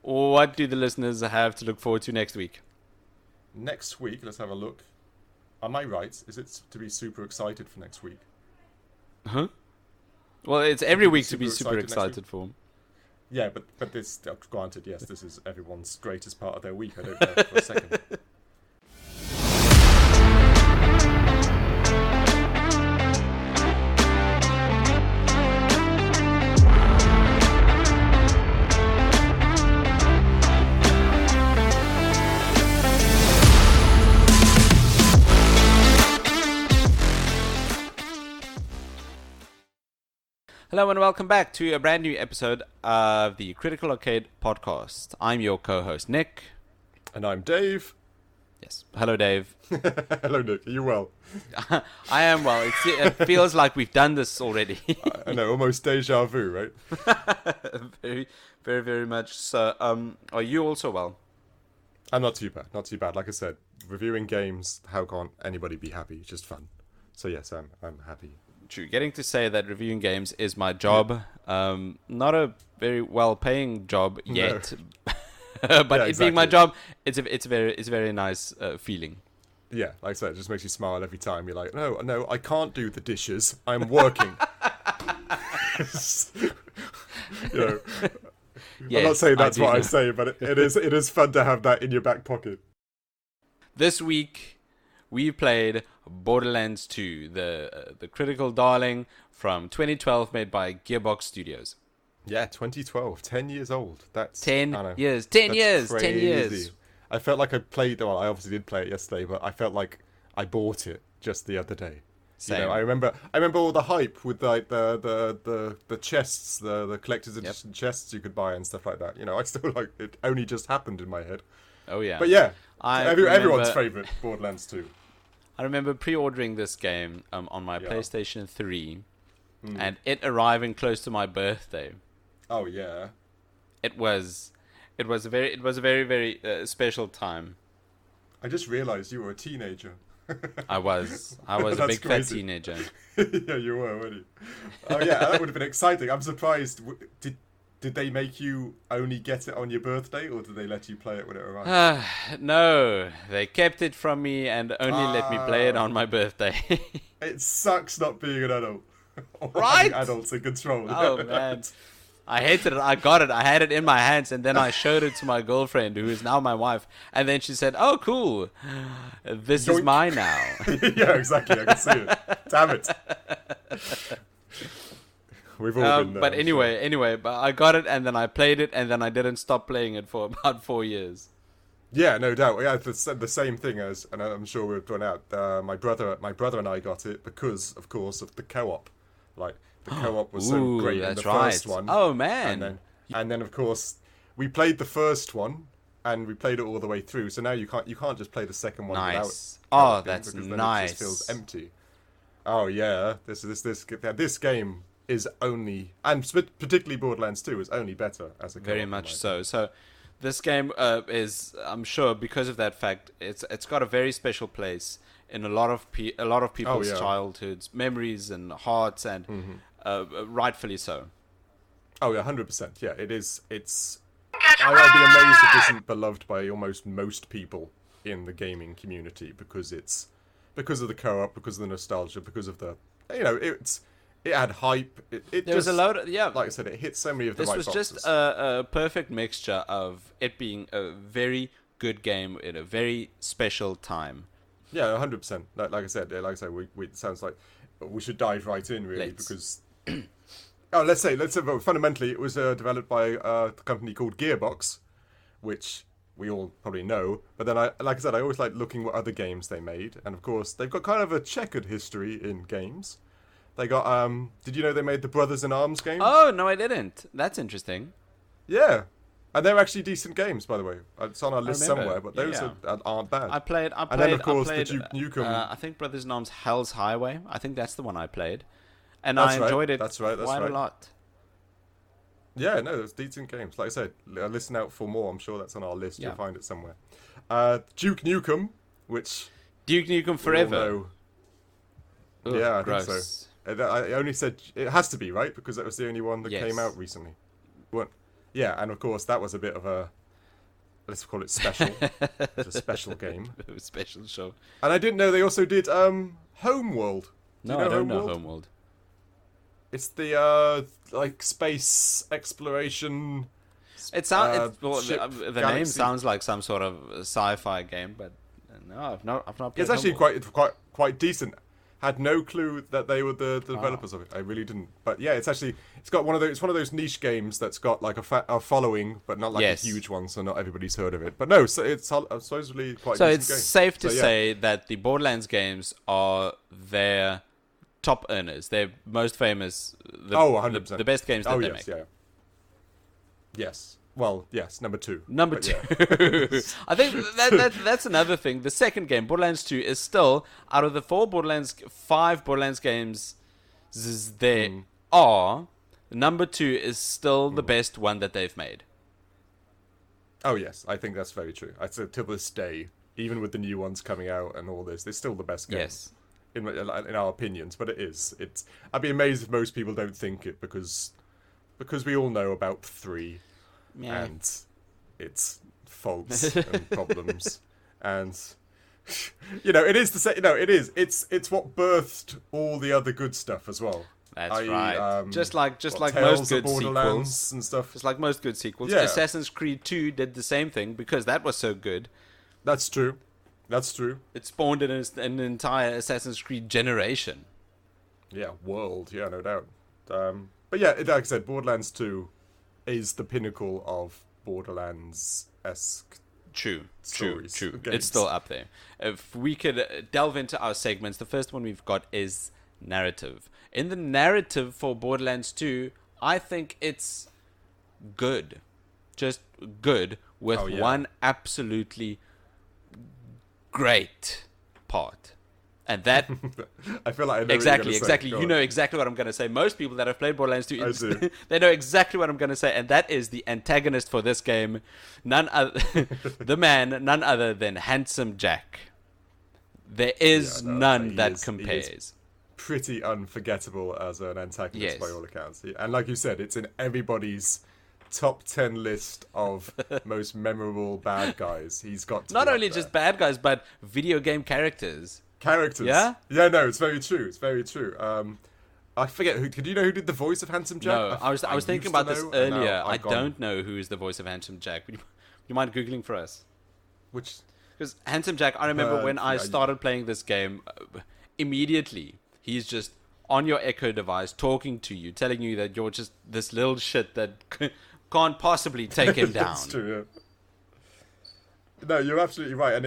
what do the listeners have to look forward to next week? Next week, let's have a look. Am I right? Is it to be super excited for next week? Huh? Well, it's every week to be super excited for. Yeah, but this, granted, yes, this is everyone's greatest part of their week. I don't know for a second. Hello and welcome back to a brand new episode of the Critical Arcade podcast. I'm your co-host, Nick. And I'm Dave. Yes. Hello, Dave. Hello, Nick. Are you well? I am well. It feels like we've done this already. I know, almost deja vu, right? Very, very, very much so. Are you also well? I'm not too bad. Not too bad. Like I said, reviewing games, how can't anybody be happy? It's just fun. So yes, I'm happy. True. Getting to say that reviewing games is my job. Not a very well-paying job yet, no. But it being my job, it's a very nice feeling. Yeah, like I said, it just makes you smile every time. You're like, no, I can't do the dishes. I'm working. You know, yes, I'm not saying that's what I say, but it is fun to have that in your back pocket. This week, we played Borderlands 2, the critical darling from 2012, made by Gearbox Studios. Yeah, 2012, 10 years old. That's 10 years. 10 years. Crazy. 10 years. I felt like I played. Well, I obviously did play it yesterday, but I felt like I bought it just the other day. Same. You know, I remember all the hype with like the chests, the collector's edition chests you could buy and stuff like that. You know, I still like it. Only just happened in my head. Oh yeah. But yeah, everyone's favorite Borderlands 2. I remember pre-ordering this game on my PlayStation 3, and it arriving close to my birthday. Oh yeah, it was a very very special time. I just realised you were a teenager. I was a big fat teenager. Yeah, you were, weren't you? Oh yeah, that would have been exciting. I'm surprised. Did they make you only get it on your birthday, or did they let you play it when it arrived? No, they kept it from me and only let me play it on my birthday. It sucks not being an adult. Right? Adults in control. Oh, man. I hated it. I got it. I had it in my hands, and then I showed it to my girlfriend, who is now my wife. And then she said, "Oh, cool. This is mine now." Yeah, exactly. I can see it. Damn it. We've all been there. But anyway, but I got it, and then I played it, and then I didn't stop playing it for about 4 years. Yeah, no doubt. Yeah, the same thing as, and I'm sure we've drawn out. My brother and I got it because, of course, of the co-op. Like the co-op was so great in the first one. Oh man! And then of course we played the first one, and we played it all the way through. So now you can't just play the second one without. Oh, that's nice. Then it just feels empty. Oh yeah, this game is only, and particularly Borderlands 2 is only better as a co-op. Very much so. So this game is, I'm sure, because of that fact, it's got a very special place in a lot of people's childhoods, memories, and hearts, and rightfully so. Oh yeah, 100%. Yeah, it is. It's. I'd be amazed if it isn't beloved by almost most people in the gaming community because of the co-op, because of the nostalgia, because of the, it had hype. There was a load of, like I said, it hit so many of the right boxes. This was just a perfect mixture of it being a very good game at a very special time. Yeah, 100%. Like I said, it sounds like we should dive right in, really, because let's say fundamentally it was developed by a company called Gearbox, which we all probably know. But then, like I said, I always like looking what other games they made, and of course they've got kind of a checkered history in games. They got did you know they made the Brothers in Arms games? Oh no, I didn't. That's interesting. Yeah. And they're actually decent games, by the way. It's on our list somewhere, but those aren't bad. I played. And then, of course, the Duke Nukem. I think Brothers in Arms Hell's Highway. I think that's the one I played. And I enjoyed it quite a lot. Yeah, no, it's decent games. Like I said, listen out for more. I'm sure that's on our list. You'll find it somewhere. Duke Nukem, which... Duke Nukem Forever. Yeah, I think so. I only said... It has to be, right? Because that was the only one that came out recently. yeah, and of course that was a bit of a, let's call it special. It's a special game. Special show. And I didn't know they also did Homeworld. No, I don't know Homeworld. It's the like space exploration. It sounds the name sounds like some sort of sci-fi game, but no, I've not played. It's actually quite decent. Had no clue that they were the developers of it. I really didn't. But yeah, it's got one of those niche games that's got like a following, but not like a huge one, so not everybody's heard of it. But no, so it's supposedly quite. So it's game. Safe to say that the Borderlands games are their top earners. They're most famous. 100%. The best games that they make. Yeah. Yes. Well, yes, number 2. Number 2. Yeah. I think that's another thing. The second game, Borderlands 2, is still, out of the 5 Borderlands games there are, number 2 is still the best one that they've made. Oh, yes, I think that's very true. I'd say to this day, even with the new ones coming out and all this, they're still the best game. Yes. In our opinions, but it is. I'd be amazed if most people don't think it, because we all know about 3. Yeah. And its faults and problems, and it is the same. It is. It's what birthed all the other good stuff as well. That's right. Just like most good sequels and stuff. Just like most good sequels. Yeah. Assassin's Creed 2 did the same thing because that was so good. That's true. It spawned an entire Assassin's Creed generation. Yeah, world. Yeah, no doubt. But yeah, like I said, Borderlands 2 is the pinnacle of Borderlands-esque stories. True. It's still up there. If we could delve into our segments, the first one we've got is narrative. In the narrative for Borderlands 2, I think it's good. Just good with one absolutely great part. And that I feel like I know exactly. Say. You know exactly what I'm going to say. Most people that have played Borderlands 2, I do. They know exactly what I'm going to say, and that is the antagonist for this game, none other none other than Handsome Jack. There is none that compares. He is pretty unforgettable as an antagonist by all accounts. And like you said, it's in everybody's top 10 list of most memorable bad guys. He's got to not only just bad guys, but video game characters. Yeah, no, it's very true. I forget who. Did you know who did the voice of Handsome Jack? No, I was thinking about this earlier. I don't know who is the voice of Handsome Jack. Would you mind googling for us? Which? Because Handsome Jack, I remember when I started playing this game, immediately he's just on your Echo device talking to you, telling you that you're just this little shit that can't possibly take him down. That's true. Yeah. No, you're absolutely right, and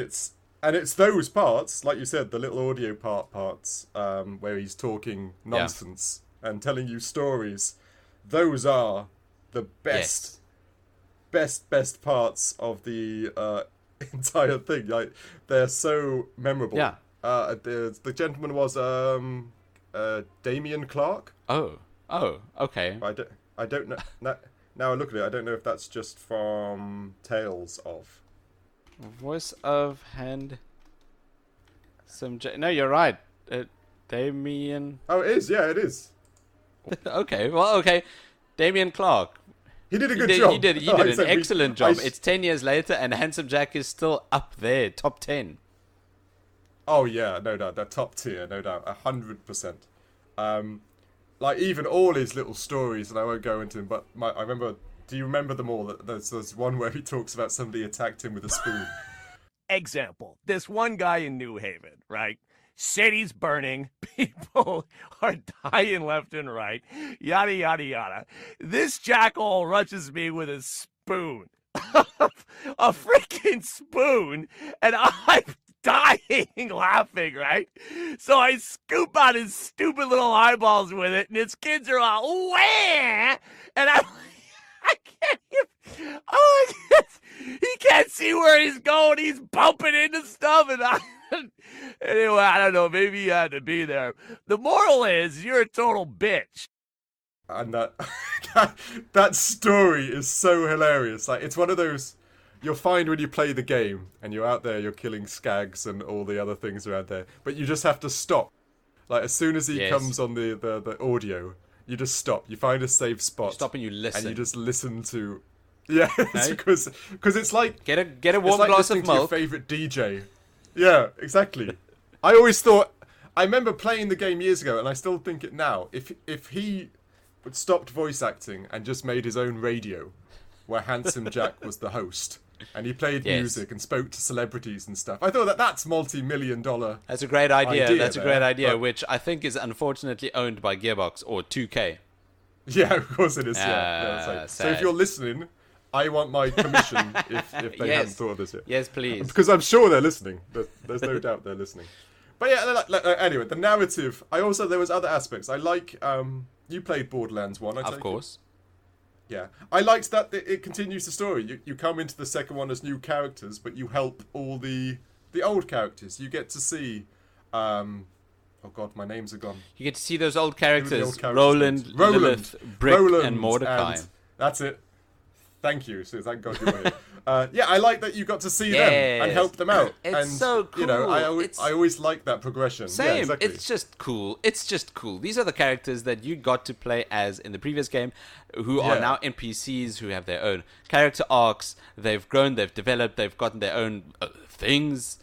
it's those parts, like you said, the little audio parts, where he's talking nonsense and telling you stories. Those are the best parts of the entire thing. Like, they're so memorable. Yeah. The gentleman was Dameon Clarke. Oh, okay. I don't know. Now I look at it, I don't know if that's just from Tales of. Voice of Handsome Jack. No, you're right. Dameon. Oh, it is. Yeah, it is. Okay. Dameon Clarke. He did a good job. He did an excellent job. It's 10 years later, and Handsome Jack is still up there, top 10. Oh yeah, no doubt. They're top tier, no doubt, 100%. Like even all his little stories, and I won't go into them, but I remember. Do you remember them all? There's one where he talks about somebody attacked him with a spoon. Example: this one guy in New Haven, right? City's burning, people are dying left and right, yada, yada, yada. This jackal rushes me with a spoon. A freaking spoon, and I'm dying laughing, right? So I scoop out his stupid little eyeballs with it, and his kids are all, wah! And I'm I can't even, he can't see where he's going. He's bumping into stuff, and anyway, I don't know. Maybe you had to be there. The moral is, you're a total bitch. And that story is so hilarious. Like, it's one of those you'll find when you play the game and you're out there, you're killing skags and all the other things around there, but you just have to stop. Like, as soon as he comes on the audio, you just stop. You find a safe spot. You stop and you listen. And you just listen to Yeah, it's because it's like get a warm glass of milk. To your favorite DJ. Yeah, exactly. I always thought. I remember playing the game years ago, and I still think it now. If he stopped voice acting and just made his own radio, where Handsome Jack was the host, and he played music and spoke to celebrities and stuff, I thought that's multi-million-dollar. That's a great idea. That's a great idea, which I think is unfortunately owned by Gearbox or 2K. Yeah, of course it is. So if you're listening, I want my commission if they hadn't thought of this yet. Yes, please. Because I'm sure they're listening. There's no doubt they're listening. But yeah, anyway, the narrative. There was other aspects. I like. You played Borderlands 1, of course. Yeah, I liked that it continues the story. You come into the second one as new characters, but you help all the old characters. You get to see. Oh God, my names are gone. You get to see those old characters: Roland, Lilith, Brick, and Mordecai. And that's it. Thank you. So thank God you were here. Yeah, I like that you got to see them and help them out. It's so cool. You know, I always like that progression. Same. Yeah, exactly. It's just cool. It's just cool. These are the characters that you got to play as in the previous game, who are now NPCs, who have their own character arcs. They've grown, they've developed, they've gotten their own things.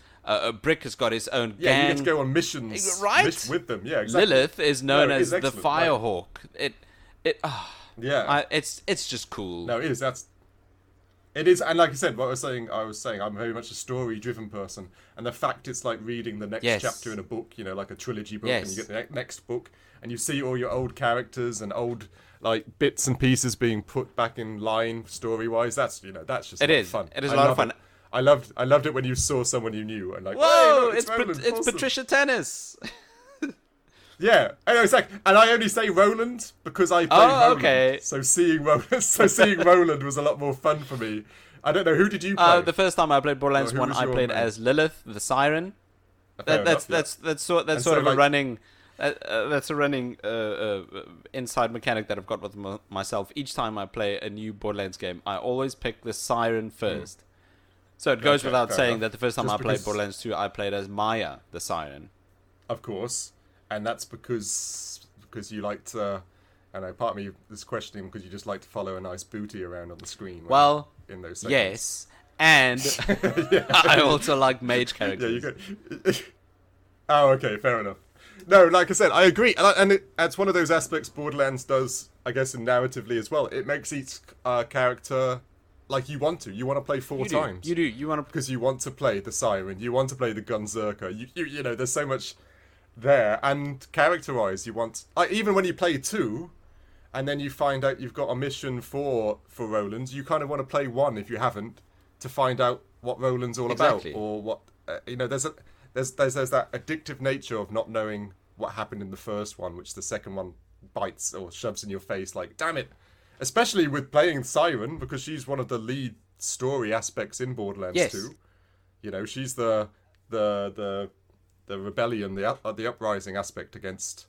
Brick has got his own gang. Yeah, you get to go on missions with them. Yeah, exactly. Lilith is known as the Firehawk. It's just cool. No, it is. It is, and like I said, I was saying, I'm very much a story-driven person, and the fact it's like reading the next chapter in a book, you know, like a trilogy book, and you get the next book, and you see all your old characters and old like bits and pieces being put back in line story-wise. That's just fun. It is a lot of fun. I loved it when you saw someone you knew and like, whoa, hey, look, it's awesome. Patricia Tennis. Yeah, and I only say Roland because I played Roland. Okay. So seeing Roland was a lot more fun for me. I don't know, who did you play? The first time I played Borderlands 1, I played as Lilith, the Siren. That's sort of a running inside mechanic that I've got with myself. Each time I play a new Borderlands game, I always pick the Siren first. So it goes without saying that the first time I played Borderlands 2, I played as Maya, the Siren. Of course. And that's because you like to, I know part of me is questioning because you just like to follow a nice booty around on the screen. Well, in those segments. Yes, and I also like mage characters. Yeah, you go. Oh, okay, fair enough. No, like I said, I agree, and it's one of those aspects Borderlands does, I guess, in narratively as well. It makes each character like you want to. You want to play four times. You do. You want to because you want to play the Siren. You want to play the Gunzerker. You know, there's so much there, and character-wise, you want even when you play 2, and then you find out you've got a mission for Roland, you kind of want to play 1 if you haven't to find out what Roland's all about, or what you know. There's that addictive nature of not knowing what happened in the first one, which the second one bites or shoves in your face. Like, damn it! Especially with playing Siren, because she's one of the lead story aspects in Borderlands 2. You know, she's the rebellion, the uprising aspect against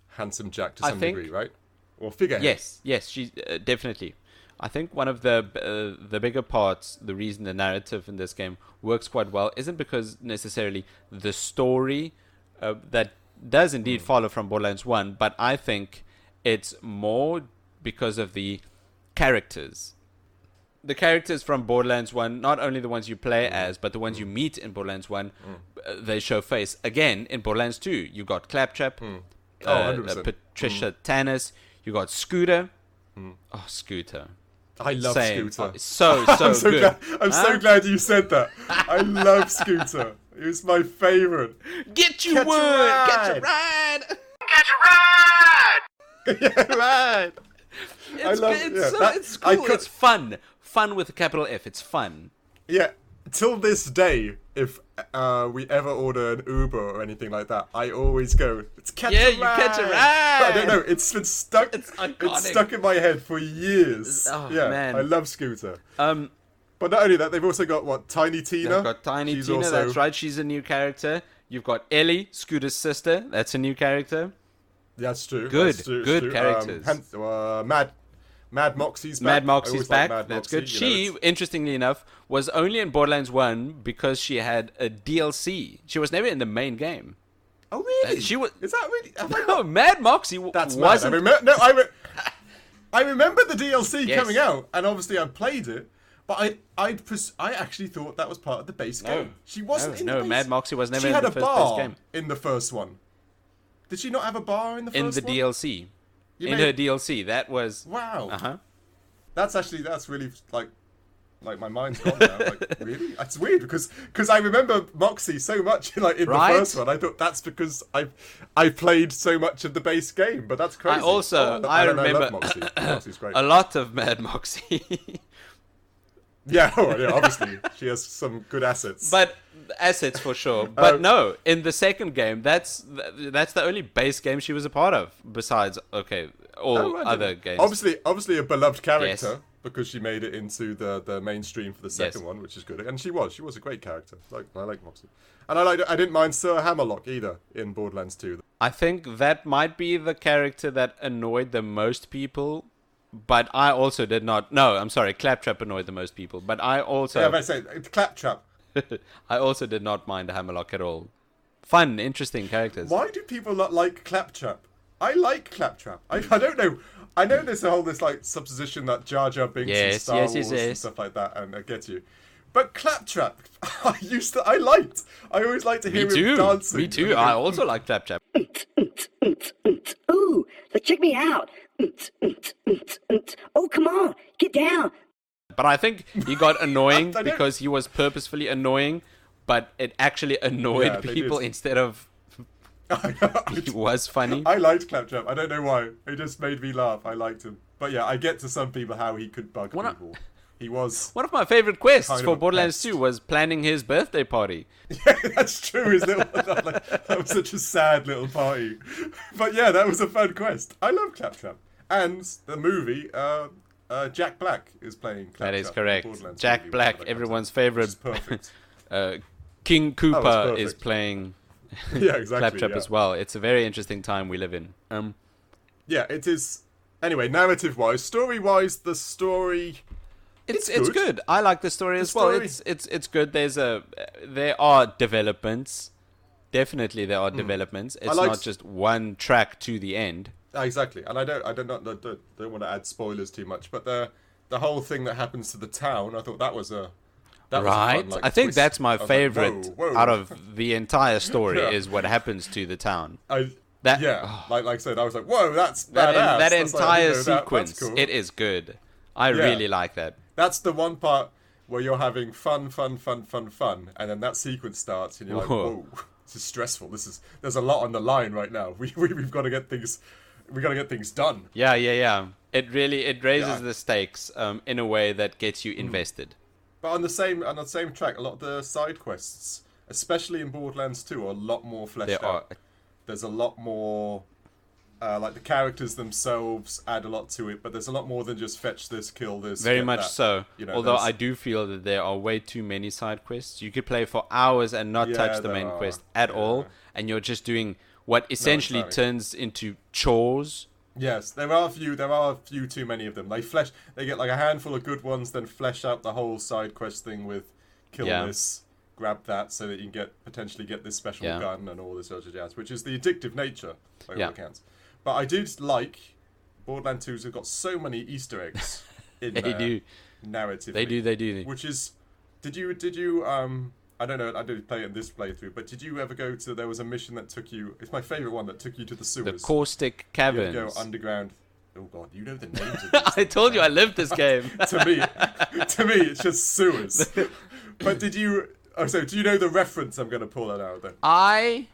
Handsome Jack to some degree, right? Or figurehead. Yes, she's definitely. I think one of the bigger parts, the reason the narrative in this game works quite well, isn't because necessarily the story that does indeed follow from Borderlands 1, but I think it's more because of the characters. The characters from Borderlands 1, not only the ones you play as, but the ones you meet in Borderlands 1, they show face. Again, in Borderlands 2, you got Claptrap, Patricia Tannis, you got Scooter. Oh, Scooter. I love Scooter. So good. I'm so glad you said that. I love Scooter. He was my favourite. Get your ride! Get your ride! Yeah, right. It's cool. It's fun. Fun with a capital F. It's fun. Yeah. Till this day, if we ever order an Uber or anything like that, I always go, "It's catch a ride." You catch a ride. I don't know. It's been stuck. It's stuck in my head for years. Oh, yeah, man. I love Scooter. But not only that, they've also got Tiny Tina. They've got Tiny Tina. That's right. She's a new character. You've got Ellie, Scooter's sister. That's a new character. That's true. Good characters. Mad Moxxi's back. Mad Moxxi's back. Like That's good. She, interestingly enough, was only in Borderlands 1 because she had a DLC. She was never in the main game. Oh, really? She was. Is that really? No, Mad Moxxi That's wasn't. mad. I remember the DLC Yes. coming out, and obviously I played it, but I actually thought that was part of the base game. She wasn't in the base. Mad Moxxi was never She in had the a first bar base game. in the first one. Did she not have a bar in the first one? In the DLC. You Her DLC, that was... Wow. Uh-huh. That's really, like my mind's gone now. Like, really? That's weird, because I remember Moxxi so much, like, in the first one. I thought that's because I played so much of the base game, but that's crazy. I remember love Moxxi. Moxxi's great. a lot of Mad Moxxi. Yeah, obviously. She has some good assets. But assets for sure. But no, in the second game, that's the only base game she was a part of. Besides, all other games. Obviously a beloved character, Yes. because she made it into the mainstream for the second one, which is good. And she was a great character. I like Moxxi. And I didn't mind Sir Hammerlock either in Borderlands 2. I think that might be the character that annoyed the most people. But I also did not... No, I'm sorry. Claptrap annoyed the most people. But I also... Yeah, but I say, Claptrap. I also did not mind Hammerlock at all. Fun, interesting characters. Why do people not like Claptrap? I like Claptrap. I don't know. I know there's this like supposition that Jar Jar Binks and Star Wars and stuff like that, and I get you. But Claptrap, I liked. I always liked to hear him dancing. Me too. I also like Claptrap. Ooh, but check me out. Oh, come on, get down. But I think he got annoying because he was purposefully annoying, but it actually annoyed people instead of... He was funny. I liked Claptrap. I don't know why. It just made me laugh. I liked him. But yeah, I get to some people how he could bug people. He was... One of my favorite quests kind of for a Borderlands pest. 2 was planning his birthday party. Yeah, that's true. That was such a sad little party. But yeah, that was a fun quest. I love Claptrap. And the movie, Jack Black is playing Claptrap. That is correct. Borderlands Jack movie, Black, which everyone's favorite. is perfect. King Koopa perfect. is playing Yeah, exactly. Claptrap yeah. as well. It's a very interesting time we live in. Yeah, it is. Anyway, narrative-wise, story-wise, the story... It's good. I like the story as well. It's good. There are developments. Definitely there are developments. It's not just one track to the end. Exactly. And I don't want to add spoilers too much, but the whole thing that happens to the town, I thought that was a fun, like, I think twist. that's my I was favorite like, whoa. out of the entire story Yeah. is what happens to the town. Like I said, I was like, whoa, that's badass. That That's like, entire that's sequence, cool. it is good. I really like that. That's the one part where you're having fun, and then that sequence starts, and you're like, whoa, this is stressful. There's a lot on the line right now. We've got to get things. We got to get things done. Yeah. It raises the stakes in a way that gets you invested. But on the same track, a lot of the side quests, especially in Borderlands 2, are a lot more fleshed out. There's a lot more, like the characters themselves add a lot to it, but there's a lot more than just fetch this, kill this. Very much that. so. You know, although I do feel that there are way too many side quests. You could play for hours and not touch the main quest at all, and you're just doing what essentially turns into chores. Yes, there are a few too many of them. They get like a handful of good ones, then flesh out the whole side quest thing with kill this, grab that, so that you can potentially get this special gun and all this other jazz, which is the addictive nature by all accounts. But I did like Borderlands 2's have got so many Easter eggs in there. Narratively. They do. Which is, did you I don't know, I didn't play it in this playthrough, but did you ever go to, there was a mission that took you, it's my favourite one, that took you to the sewers. The Caustic Caverns. You go underground. Oh god, you know the names of these I told you I lived this game. to me, it's just sewers. But do you know the reference I'm going to pull that out then?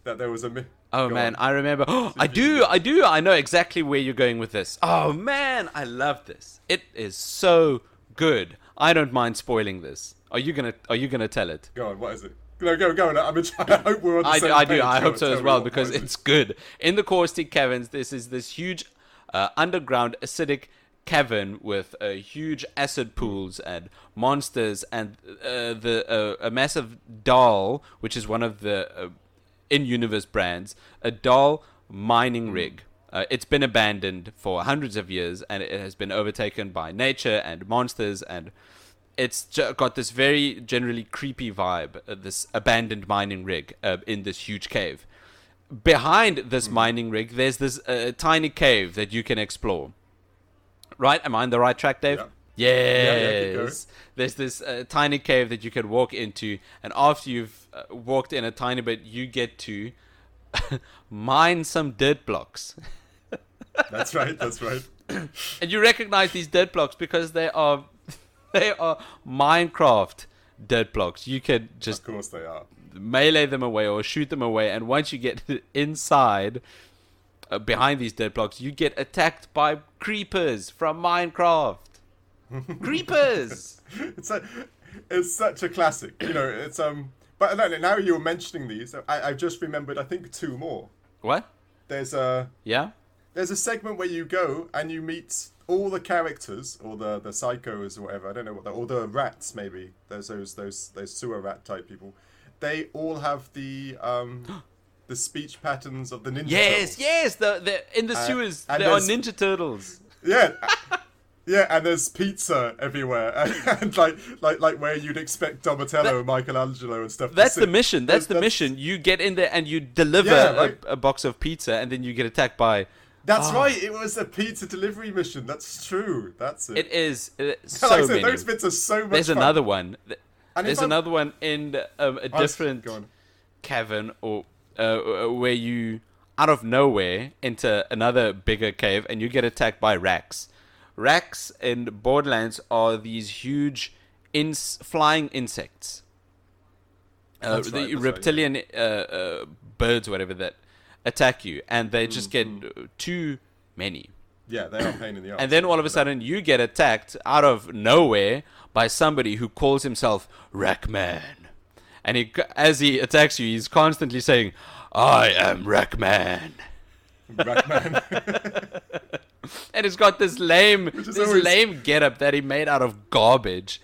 That there was a... Oh man, I remember. I do. I know exactly where you're going with this. Oh man, I love this. It is so good. I don't mind spoiling this. Are you gonna tell it? Go on. What is it? No, go on. I hope we're on the same page. I hope so as well because it's good. In the Caustic Caverns, this is this huge underground acidic cavern with huge acid pools and monsters and a massive doll, which is one of the in-universe brands, a doll mining rig. It's been abandoned for hundreds of years, and it has been overtaken by nature and monsters, and it's got this very generally creepy vibe, this abandoned mining rig in this huge cave. Behind this mining rig, there's this tiny cave that you can explore. Right? Am I on the right track, Dave? Yeah. Yes. There's this tiny cave that you can walk into, and after you've walked in a tiny bit, you get to mine some dirt blocks. That's right. And you recognize these dirt blocks because they are Minecraft dirt blocks. You can just, of course they are, melee them away or shoot them away, and once you get inside behind these dirt blocks, you get attacked by creepers from Minecraft. Creepers. It's such a classic, it's but now you're mentioning these, I've just remembered, I think 2 more. What? There's a segment where you go and you meet all the characters, or the psychos or whatever, I don't know what or the rats, maybe. There's those sewer rat type people. They all have the speech patterns of the Ninja Turtles. Yes, the in the sewers there are Ninja Turtles. Yeah. Yeah, and there's pizza everywhere, and like where you'd expect Donatello and Michelangelo and stuff. That's the mission. That's the mission. You get in there and you deliver a box of pizza, and then you get attacked by. That's right. It was a pizza delivery mission. That's true. That's it. It is. So like I said, many. Those bits are so much There's fun. another one. There's another one in a different cavern, or where you out of nowhere enter another bigger cave, and you get attacked by racks. Racks in Borderlands are these huge flying insects. The reptilian birds, whatever, that attack you, and they just get too many. Yeah, they are a pain in the arse. And then all of a sudden you get attacked out of nowhere by somebody who calls himself Rackman. And as he attacks you, he's constantly saying, "I am Rackman." Rackman. And it's got this lame getup that he made out of garbage.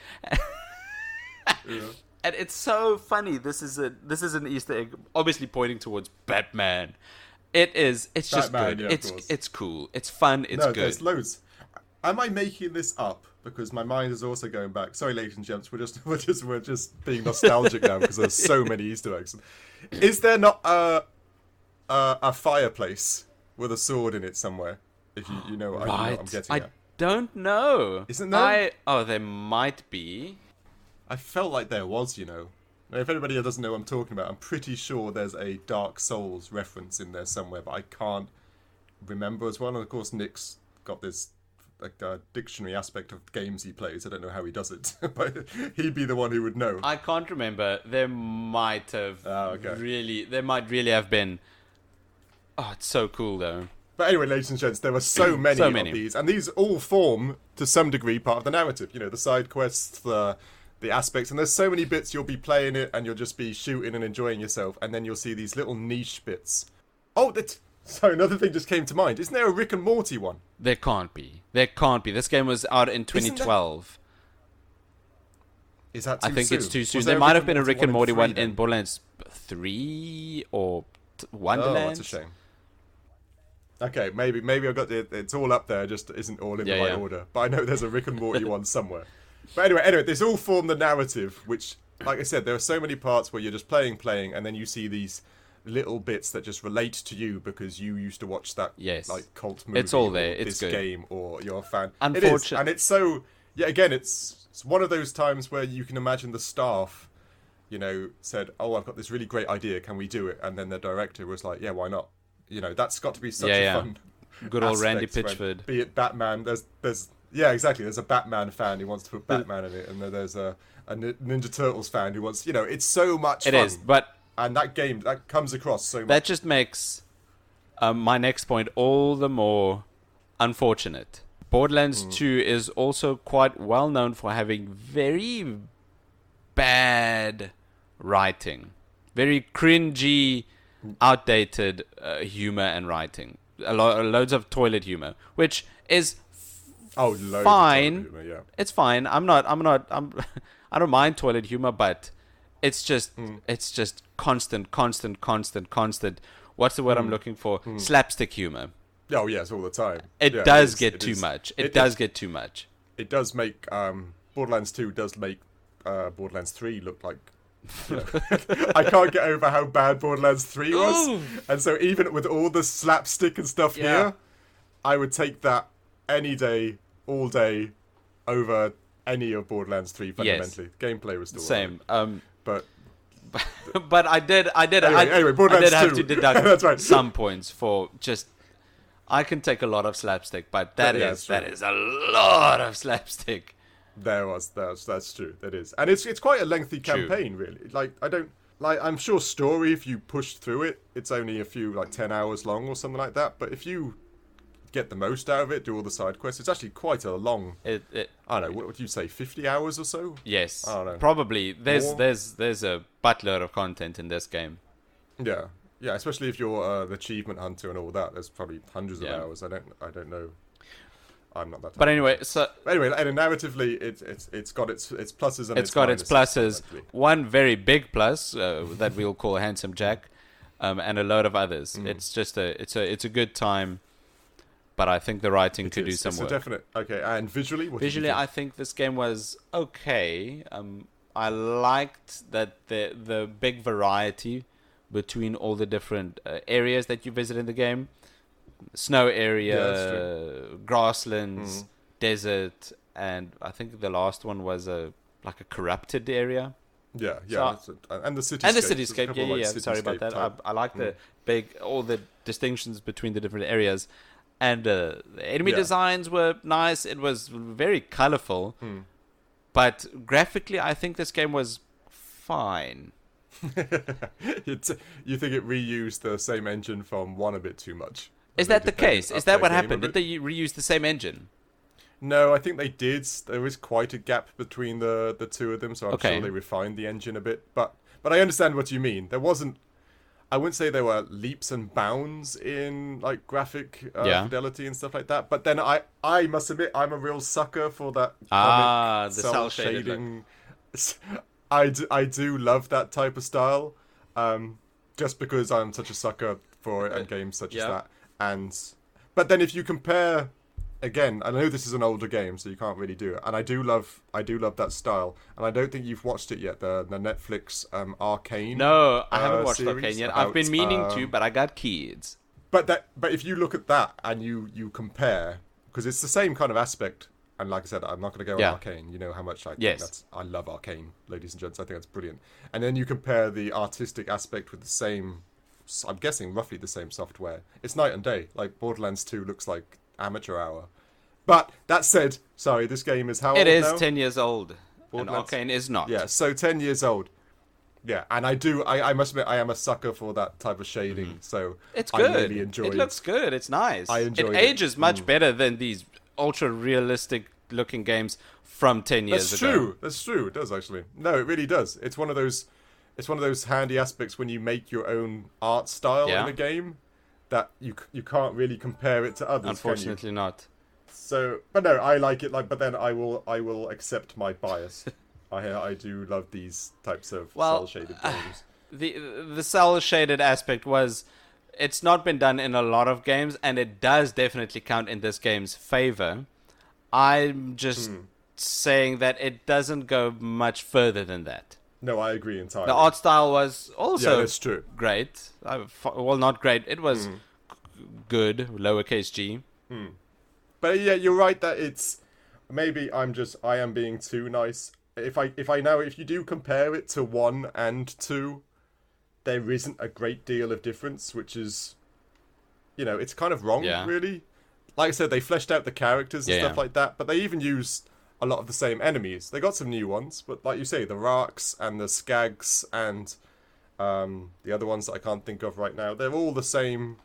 Yeah. And it's so funny. This is an Easter egg, obviously pointing towards Batman. It's just Batman, good. yeah, It's cool. It's fun. It's good. There's loads. Am I making this up? Because my mind is also going back. Sorry, ladies and gents, we're just being nostalgic now because there's so many Easter eggs. Is there not a fireplace with a sword in it somewhere? If you know what I'm getting at. I don't know. Isn't there? There might be. I felt like there was, Now, if anybody doesn't know what I'm talking about, I'm pretty sure there's a Dark Souls reference in there somewhere, but I can't remember as well. And of course, Nick's got this dictionary aspect of games he plays. I don't know how he does it, but he'd be the one who would know. I can't remember. There might have there might really have been. Oh, it's so cool though. But anyway, ladies and gents, there were so many of these, and these all form, to some degree, part of the narrative. The side quests, the aspects, and there's so many bits you'll be playing it, and you'll just be shooting and enjoying yourself, and then you'll see these little niche bits. Oh, sorry, another thing just came to mind. Isn't there a Rick and Morty one? There can't be. This game was out in 2012. Is that too soon? I think it's too soon. There might have been a Rick and Morty one in Borderlands 3 or Wonderlands. Oh, that's a shame. Okay, maybe I got it's all up there, just isn't all in the right order. But I know there's a Rick and Morty one somewhere. But anyway, this all form the narrative, which, like I said, there are so many parts where you're just playing, and then you see these little bits that just relate to you because you used to watch that cult movie. It's all there. this It's good. game, or you're a fan. Unfortunately, it is, and it's so again, it's one of those times where you can imagine the staff, said, "Oh, I've got this really great idea. Can we do it?" And then the director was like, "Yeah, why not?" That's got to be such a fun. Good old Randy Pitchford. Be it Batman, there's exactly. There's a Batman fan who wants to put Batman in it, and then there's a Ninja Turtles fan who wants. It's so much fun. It is, and that game that comes across so much. That just makes my next point all the more unfortunate. Borderlands 2 is also quite well known for having very bad writing, very cringy, outdated humor and writing, loads of toilet humor, which is fine. Humor, yeah. It's fine. I don't mind toilet humor, but it's just constant. What's the word I'm looking for? Slapstick humor. Oh yes, all the time. It does get too much. It does get too much. It does make Borderlands 2 does make Borderlands 3 look like. I can't get over how bad Borderlands 3 was. Ooh. And so even with all the slapstick and stuff here, I would take that any day all day over any of Borderlands 3 fundamentally. Yes. Gameplay was still same. but I did anyway, Borderlands have 2. to deduct That's right. some points for just. I can take a lot of slapstick, but that is a lot of slapstick. That's true. That is, and it's quite a lengthy campaign, really. Like I'm sure story, if you push through it, it's only a few 10 hours long or something like that. But if you get the most out of it, do all the side quests, it's actually quite a long. I don't know. What would you say? 50 hours or so? Yes, I don't know. probably. There's a buttload of content in this game. Yeah, especially if you're the achievement hunter and all that. There's probably hundreds of hours. I don't know. I'm not that. But anyway, and narratively, it's got its pluses and it's got its pluses. One very big plus that we'll call Handsome Jack, and a load of others. It's just it's a good time, but I think the writing could do some work. It's a definite. Okay, and visually, I think this game was okay. I liked that the big variety between all the different areas that you visit in the game. Snow area, grasslands, desert, and I think the last one was a corrupted area. Yeah. So, and the cityscape. And the cityscape, yeah. Sorry about that. I like all the distinctions between the different areas. And the enemy designs were nice. It was very colorful. But graphically, I think this game was fine. You think it reused the same engine from 1 a bit too much? Is that the case? Is that what happened? Did they reuse the same engine? No, I think they did. There was quite a gap between the two of them, so I'm sure they refined the engine a bit. But I understand what you mean. There wasn't. I wouldn't say there were leaps and bounds in graphic fidelity and stuff like that. But then I must admit I'm a real sucker for that. The cell shading. I do love that type of style, just because I'm such a sucker for it and games such as that. But then if you compare, again, I know this is an older game, so you can't really do it. And I do love that style. And I don't think you've watched it yet. The Netflix Arcane. No, I haven't watched Arcane yet. I've been meaning to, but I got kids. But if you look at that and you compare, because it's the same kind of aspect. And like I said, I'm not going to go on Arcane. You know how much I think I love Arcane, ladies and gents. I think that's brilliant. And then you compare the artistic aspect with the same, I'm guessing roughly the same software. It's night and day. Like Borderlands 2 looks like amateur hour. But that said, sorry, this game is how old now? It is 10 years old. And Arcane is not. Yeah, so 10 years old. Yeah, and I must admit, I am a sucker for that type of shading. So it's good. I really enjoy it. It looks good. It's nice. I enjoy it. It ages much better than these ultra realistic looking games from 10 years ago. That's true. It does actually. No, it really does. It's one of those handy aspects when you make your own art style in a game that you can't really compare it to others. Unfortunately not. So, but no, I like it. But then I will accept my bias. I do love these types of cell shaded games. The cell shaded aspect it's not been done in a lot of games, and it does definitely count in this game's favor. I'm just saying that it doesn't go much further than that. No, I agree entirely. The art style was also that's true. Great. Well, not great. It was good, lowercase g. But yeah, you're right that it's maybe I am being too nice. If you do compare it to 1 and 2, there isn't a great deal of difference, which is, it's kind of wrong, really. Like I said, they fleshed out the characters and stuff like that, but they even used a lot of the same enemies. They got some new ones, but like you say, the Rarks and the Skags and the other ones that I can't think of right now, they're all the same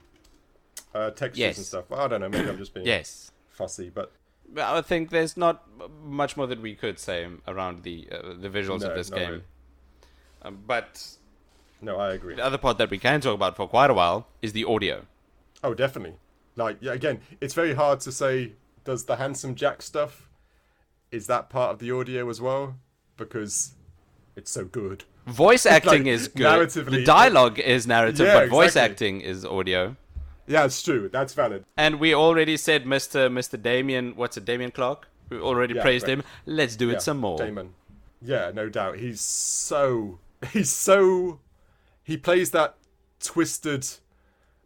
textures and stuff. I don't know, maybe I'm just being fussy, but I think there's not much more that we could say around the visuals of this game. Really. But no, I agree. The other part that we can talk about for quite a while is the audio. Oh, definitely. Again, it's very hard to say, does the Handsome Jack stuff, is that part of the audio as well? Because it's so good. Voice acting is good. Narratively, the dialogue is narrative, but voice acting is audio. Yeah, it's true. That's valid. And we already said Mr. Dameon, Dameon Clarke? We already praised him. Let's do it some more. Damon. Yeah, no doubt. He plays that twisted,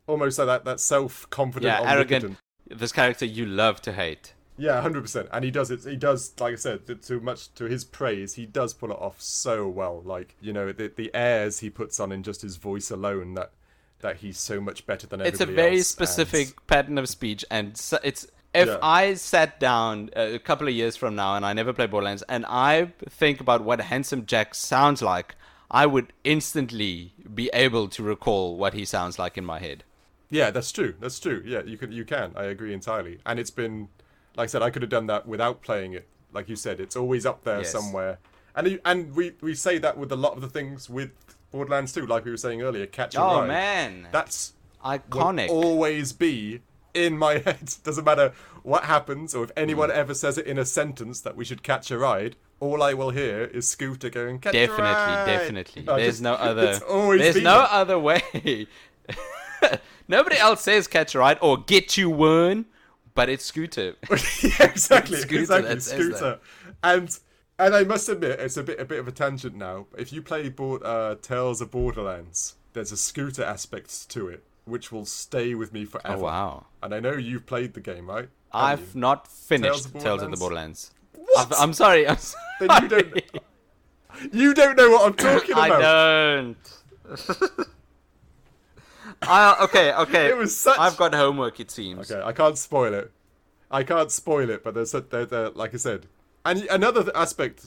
almost like that self-confident, arrogant. This character you love to hate. Yeah, 100%. And he does it. He does, like I said, to his praise, he does pull it off so well. Like, you know, the airs he puts on in just his voice alone, that he's so much better than everybody else. It's a very specific pattern of speech, and it's if I sat down a couple of years from now and I never play Borderlands, and I think about what Handsome Jack sounds like, I would instantly be able to recall what he sounds like in my head. Yeah, that's true. That's true. Yeah, you can. I agree entirely. And it's been, like I said, I could have done that without playing it. Like you said, it's always up there somewhere. And we say that with a lot of the things with Borderlands 2, like we were saying earlier, Catch a Ride. Oh, man. That's iconic. Will always be in my head. Doesn't matter what happens or if anyone ever says it in a sentence that we should catch a ride. All I will hear is Scooter going, catch a ride. Definitely. No, there's no other. It's always there's no other way. Nobody else says catch a ride or get you one, but it's Scooter. Yeah, exactly. Scooter, exactly. Scooter. And I must admit, it's a bit of a tangent now. If you play Tales of Borderlands, there's a Scooter aspect to it, which will stay with me forever. Oh, wow. And I know you've played the game, right? I've not finished Tales of the Borderlands. What? I'm sorry. Then you don't know what I'm talking about. I don't. Okay. It was such... I've got homework, it seems. Okay, I can't spoil it. But there's like I said. And another aspect,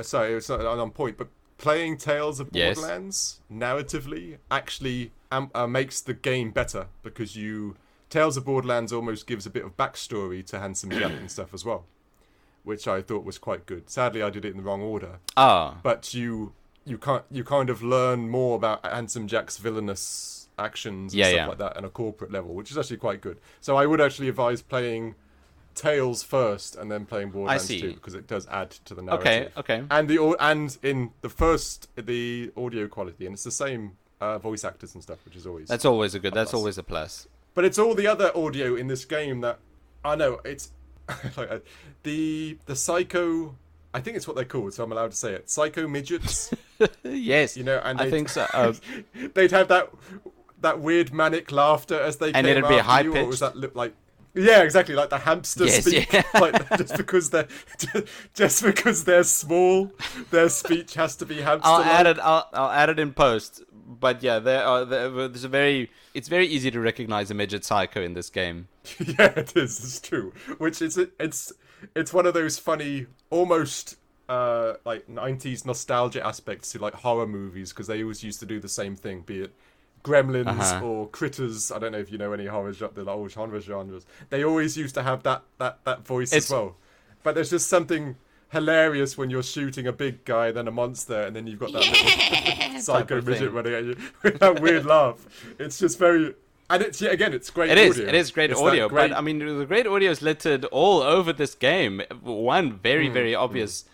sorry, it's not on point, but playing Tales of Borderlands narratively actually makes the game better, because Tales of Borderlands almost gives a bit of backstory to Handsome Jack and stuff as well, which I thought was quite good. Sadly, I did it in the wrong order. But you kind of learn more about Handsome Jack's villainous actions and stuff like that on a corporate level, which is actually quite good. So I would actually advise playing Tales first and then playing Borderlands 2, because it does add to the narrative. Okay. And in the audio quality, and it's the same voice actors and stuff, which is always that's always a plus. But it's all the other audio in this game that I know it's like the psycho. I think it's what they're called, so I'm allowed to say it. Psycho midgets. Yes, you know, and I think so. They'd have that weird manic laughter as they and came it'd be high pitched. What was that like? Yeah, exactly, like the hamster speak. Yeah. Like just because they're small, their speech has to be hamster. I'll add it in post. But yeah, it's very easy to recognize a midget psycho in this game. Yeah, it is. It's true. Which it's one of those funny, almost like 90s nostalgia aspects to like horror movies, because they always used to do the same thing, be it Gremlins or Critters. I don't know if you know any the old horror genres. They always used to have that voice as well. But there's just something hilarious when you're shooting a big guy, then a monster, and then you've got that little psycho midget running at you with that weird laugh. It's just very... And it's great audio. It is great audio, but I mean, the great audio is littered all over this game. One very obvious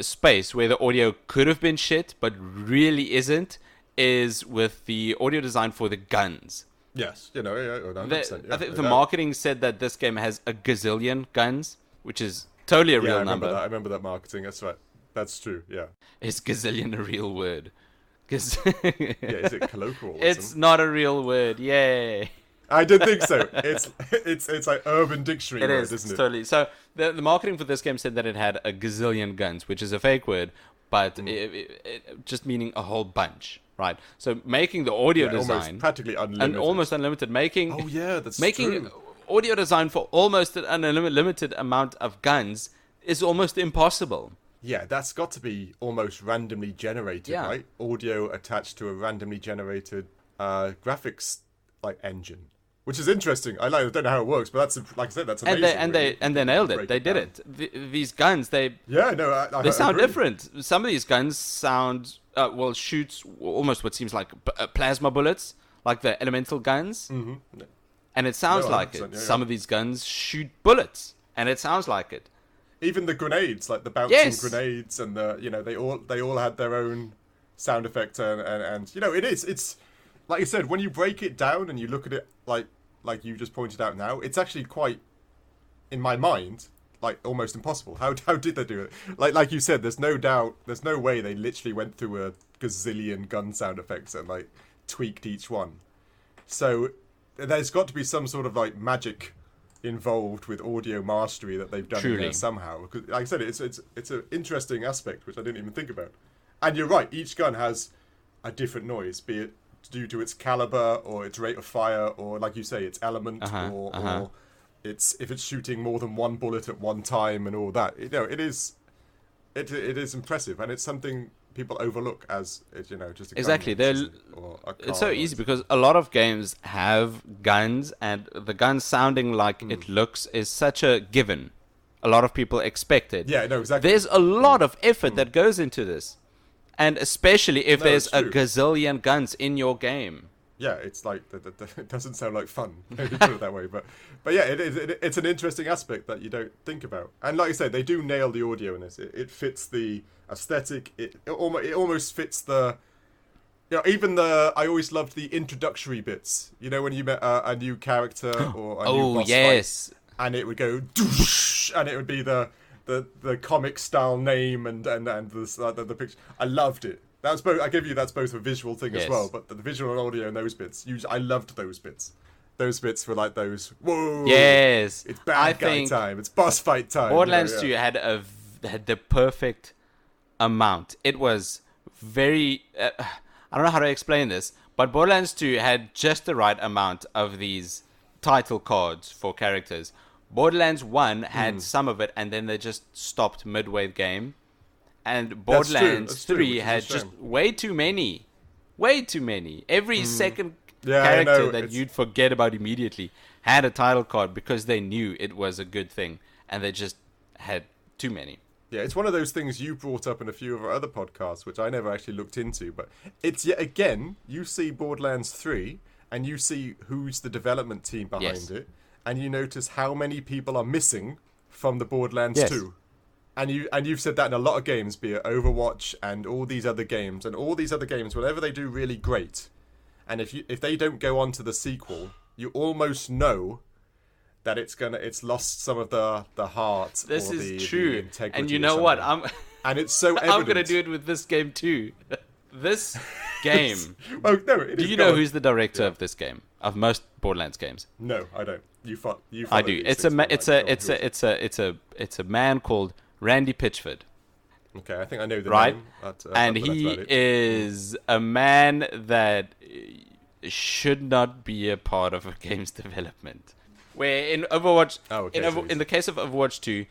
space where the audio could have been shit, but really isn't, is with the audio design for the guns. Yes, 100%. I think the marketing said that this game has a gazillion guns, which is totally a real number. I remember that marketing. That's right. That's true. Yeah. Is gazillion a real word? Is it colloquial? It's not a real word. Yay. I didn't think so. It's like Urban Dictionary word, isn't it? Totally. So the marketing for this game said that it had a gazillion guns, which is a fake word, but it just meaning a whole bunch, right? So making the audio design almost practically unlimited, and almost unlimited, making true. Audio design for almost an unlimited amount of guns is almost impossible. Yeah, that's got to be almost randomly generated, right? Audio attached to a randomly generated graphics like engine, which is interesting. I don't know how it works, but that's like I said, that's amazing. And they nailed it. They did it. These guns, they sound different. Some of these guns sound shoot almost what seems like plasma bullets, like the elemental guns, and it sounds like it. Some of these guns shoot bullets, and it sounds like it. Even the grenades, like the bouncing grenades, and they all had their own sound effect, and it's like I said, when you break it down and you look at it like you just pointed out now, it's actually quite, in my mind, like almost impossible. How did they do it? Like you said, there's no way they literally went through a gazillion gun sound effects and like tweaked each one. So there's got to be some sort of like magic involved with audio mastery that they've done in Truly. there somehow. Because, like I said, it's an interesting aspect which I didn't even think about. And you're right, each gun has a different noise, be it due to its caliber or its rate of fire, or like you say, its element, or it's if it's shooting more than one bullet at one time and all that. You know, it is impressive, and it's something people overlook as, you know, just a Exactly. gun or a car It's so easy because a lot of games have guns, and the gun sounding like it looks is such a given. A lot of people expect it. Yeah, no, exactly. There's a lot of effort that goes into this. And especially if there's a gazillion guns in your game. Yeah, it's like it doesn't sound like fun. Put it that way, but yeah, it's an interesting aspect that you don't think about. And like I said, they do nail the audio in this. It fits the aesthetic. It almost fits the. You know, even I always loved the introductory bits. You know, when you met a new character or a new boss fight, and it would go, doosh, and it would be the comic style name and the picture. I loved it. That's both. I give you that's both a visual thing as well, but the visual and audio and those bits. I loved those bits. Those bits were like those. Whoa! Yes, it's bad guy time. It's boss fight time. Borderlands 2 had the perfect amount. It was very. I don't know how to explain this, but Borderlands 2 had just the right amount of these title cards for characters. Borderlands 1 had some of it, and then they just stopped midway the game. And Borderlands 3 had just way too many. Way too many. Every second character that you'd forget about immediately had a title card because they knew it was a good thing. And they just had too many. Yeah, it's one of those things you brought up in a few of our other podcasts, which I never actually looked into. But it's yet again, you see Borderlands 3, and you see who's the development team behind it. And you notice how many people are missing from the Borderlands 2. And you've said that in a lot of games, be it Overwatch and all these other games. And all these other games, whatever they do really great, and if they don't go on to the sequel, you almost know that it's lost some of the heart. This or is the true. integrity And you know what? And it's so evident. I'm gonna do it with this game too. This game. Oh no! Do you know who's the director of this game? Of most Borderlands games? No, I don't. You I do. It's a man called Randy Pitchford. Okay, I think I know the name. But, and he is a man that should not be a part of a game's development. Where in Overwatch, in the case of Overwatch 2,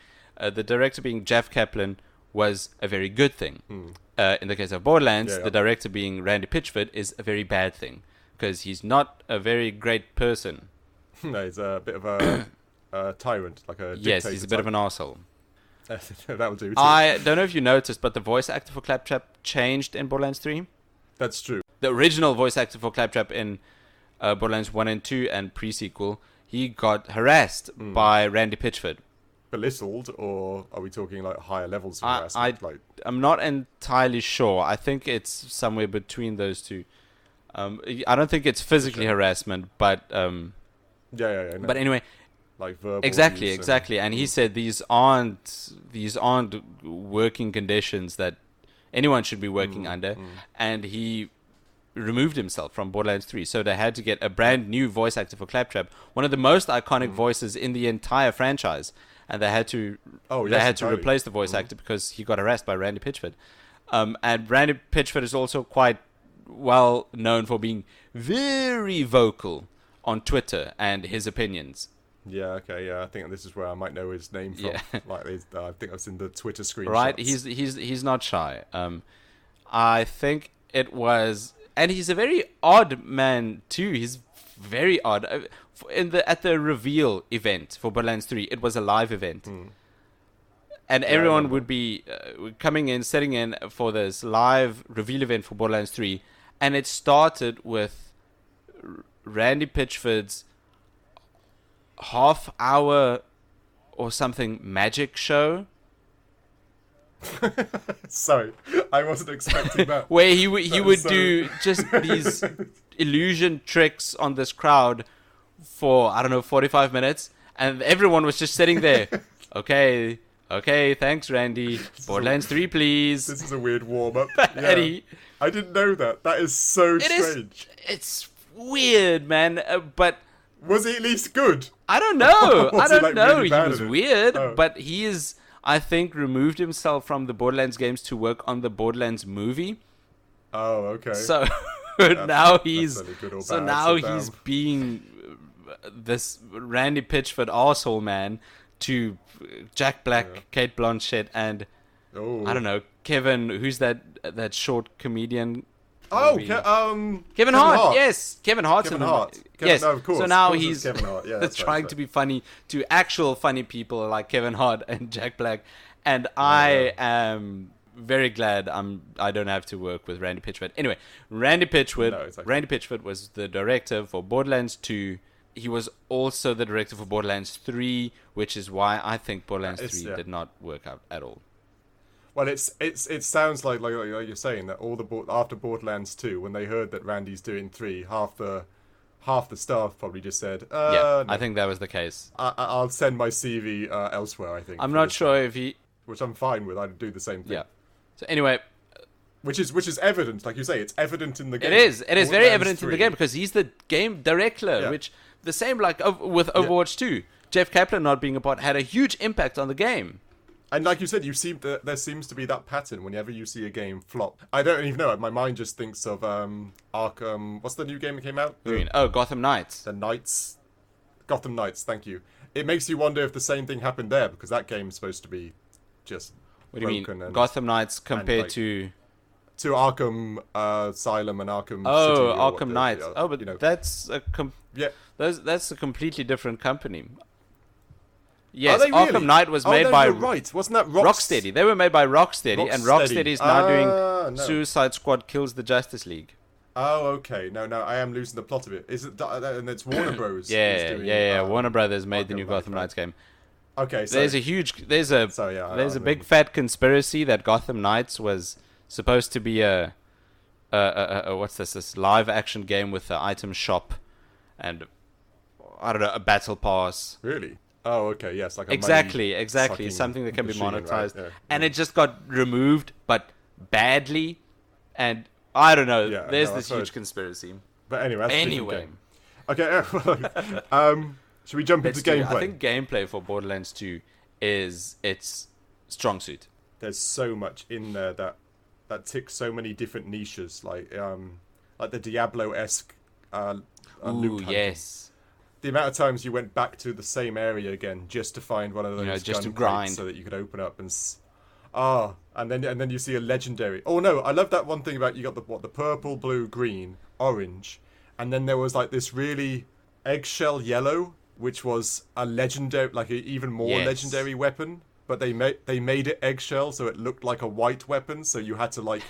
the director being Jeff Kaplan was a very good thing. In the case of Borderlands, the director being Randy Pitchford is a very bad thing because he's not a very great person. No, he's a bit of a tyrant, like a dictator. Yes, he's a bit of an arsehole. That'll do. I don't know if you noticed, but the voice actor for Claptrap changed in Borderlands 3. That's true. The original voice actor for Claptrap in Borderlands 1 and 2 and pre-sequel, he got harassed by Randy Pitchford. Belittled, or are we talking like higher levels of harassment? I'm not entirely sure. I think it's somewhere between those two. I don't think it's physically harassment, but... No. But anyway... Like verbal exactly. And he said these aren't working conditions that anyone should be working under. And he removed himself from Borderlands 3. So they had to get a brand new voice actor for Claptrap, one of the most iconic voices in the entire franchise. And they had to replace the voice actor because he got harassed by Randy Pitchford. And Randy Pitchford is also quite well known for being very vocal on Twitter and his opinions. Yeah, okay, yeah. I think this is where I might know his name from. Like, I think I've seen the Twitter screenshots. Right, he's not shy. I think it was, and he's a very odd man too. He's very odd. At the reveal event for Borderlands 3, it was a live event, and everyone would be coming in, setting in for this live reveal event for Borderlands 3, and it started with Randy Pitchford's half-hour or something magic show. Sorry, I wasn't expecting that. Where he would do just these illusion tricks on this crowd for, I don't know, 45 minutes, and everyone was just sitting there. Okay, thanks, Randy. Borderlands 3, please. This is a weird warm-up. Yeah. I didn't know that. That is so strange. It's weird, man, but Was he at least good? I don't know. Was I he, don't like, know. really He bad was at it? weird, Oh. but he is, I think, removed himself from the Borderlands games to work on the Borderlands movie. Oh, okay. So now he's that's only good or so bad, now so he's damn. being this Randy Pitchford arsehole man to Jack Black, Kate Blanchett, and Oh. I don't know, Kevin. Who's that short comedian? Oh, movie? Kevin Hart. Yes, Kevin Hart's Kevin in the Hart. movie. Kevin- Yes. no, of course, So now of course he's it's Kevin Hart. Yeah, that's right, trying that's to be funny to actual funny people like Kevin Hart and Jack Black, and I am very glad I don't have to work with Randy Pitchford. Anyway, Randy Pitchford. No, exactly. Randy Pitchford was the director for Borderlands 2. He was also the director for Borderlands 3, which is why I think Borderlands 3 did not work out at all. Well, it sounds like you're saying that after Borderlands 2, when they heard that Randy's doing 3, half the staff probably just said, Yeah, no. I think that was the case. I'll send my CV elsewhere. I think I'm not sure if he. which I'm fine with. I'd do the same thing. Yeah. So anyway, Which is evident, like you say, it's evident in the game. it is very Borderlands evident in the 3. game because he's the game director, Yeah. which the same like with Overwatch 2. Jeff Kaplan not being a part had a huge impact on the game. And like you said, there seems to be that pattern whenever you see a game flop. I don't even know. My mind just thinks of Arkham. What's the new game that came out? I mean, Gotham Knights. The Knights. Gotham Knights. Thank you. It makes you wonder if the same thing happened there because that game's supposed to be just What do you broken mean? and- Gotham Knights compared like, to Arkham Asylum and Arkham City. Oh, or Arkham Knights. Oh, but you know. that's a Yeah. that's a completely different company. Yes, Are they really? Arkham Knight was made no, by you're right. Wasn't that Rocksteady. They were made by Rocksteady, and Rocksteady is now doing no. Suicide Squad Kills the Justice League. Oh, okay. No, I am losing the plot of it. Is it? And it's Warner Bros. Yeah, who's doing, yeah. Warner Brothers made the Arkham new Knight, Gotham right. Knights game. Okay, so There's a big I fat conspiracy that Gotham Knights was supposed to be a what's this live action game with the item shop and I don't know, a battle pass. really. Oh, okay. Yes, like a Exactly, money-sucking something that can be machine, right? monetized, Yeah. and it just got removed, but badly, and I don't know. Yeah, there's no, this I've huge heard. conspiracy. But anyway, that's a different Anyway, game. Okay. Should we jump into gameplay? I think gameplay for Borderlands 2 is its strong suit. There's so much in there that ticks so many different niches, like the Diablo-esque loot Ooh, hunting. yes. The amount of times you went back to the same area again just to find one of those just gun to grind. crates so that you could open up and and then you see a legendary. Oh no, I love that one thing about you got the purple, blue, green, orange, and then there was like this really eggshell yellow, which was a legendary, like an even more legendary weapon. But they made it eggshell, so it looked like a white weapon. So you had to like.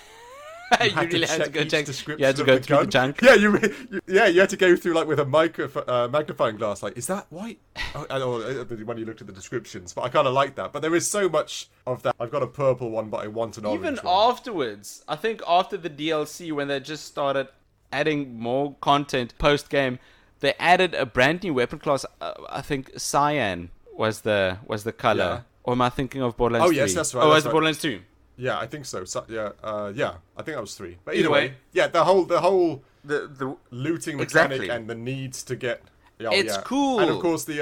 You really had to go each check. description You had to of go the through the gun. junk. Yeah, you had to go through like with a magnifying glass. Like, is that white? When you looked at the descriptions, but I kind of like that. But there is so much of that. I've got a purple one, but I want an orange Even one. afterwards, I think after the DLC, when they just started adding more content post game, they added a brand new weapon class. I think cyan was the color. Yeah. Or am I thinking of Borderlands 3? Oh, yes, that's right, Oh, that's was it right. Borderlands 2? Yeah, I think so. Yeah, I think that was 3. But Either either way, way. yeah, the whole The looting mechanic Exactly. and the need to get. Yeah, It's cool. And of course the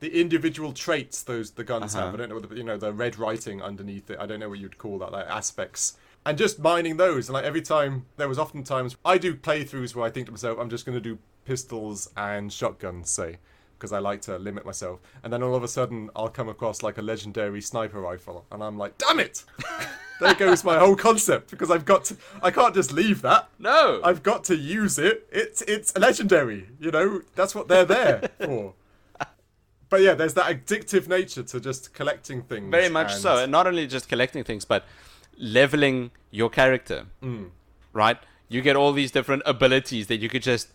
individual traits the guns Uh-huh. have. I don't know what the red writing underneath it. I don't know what you'd call that, like aspects. And just mining those, and like every time there was often times I do playthroughs where I think to myself, I'm just going to do pistols and shotguns, say, because I like to limit myself. And then all of a sudden I'll come across like a legendary sniper rifle, and I'm like, damn it! There goes my whole concept, because I can't just leave that. No! I've got to use it. It's legendary, you know. That's what they're there for. But yeah, there's that addictive nature to just collecting things. Very much and- so. And not only just collecting things, but leveling your character. Right? You get all these different abilities that you could just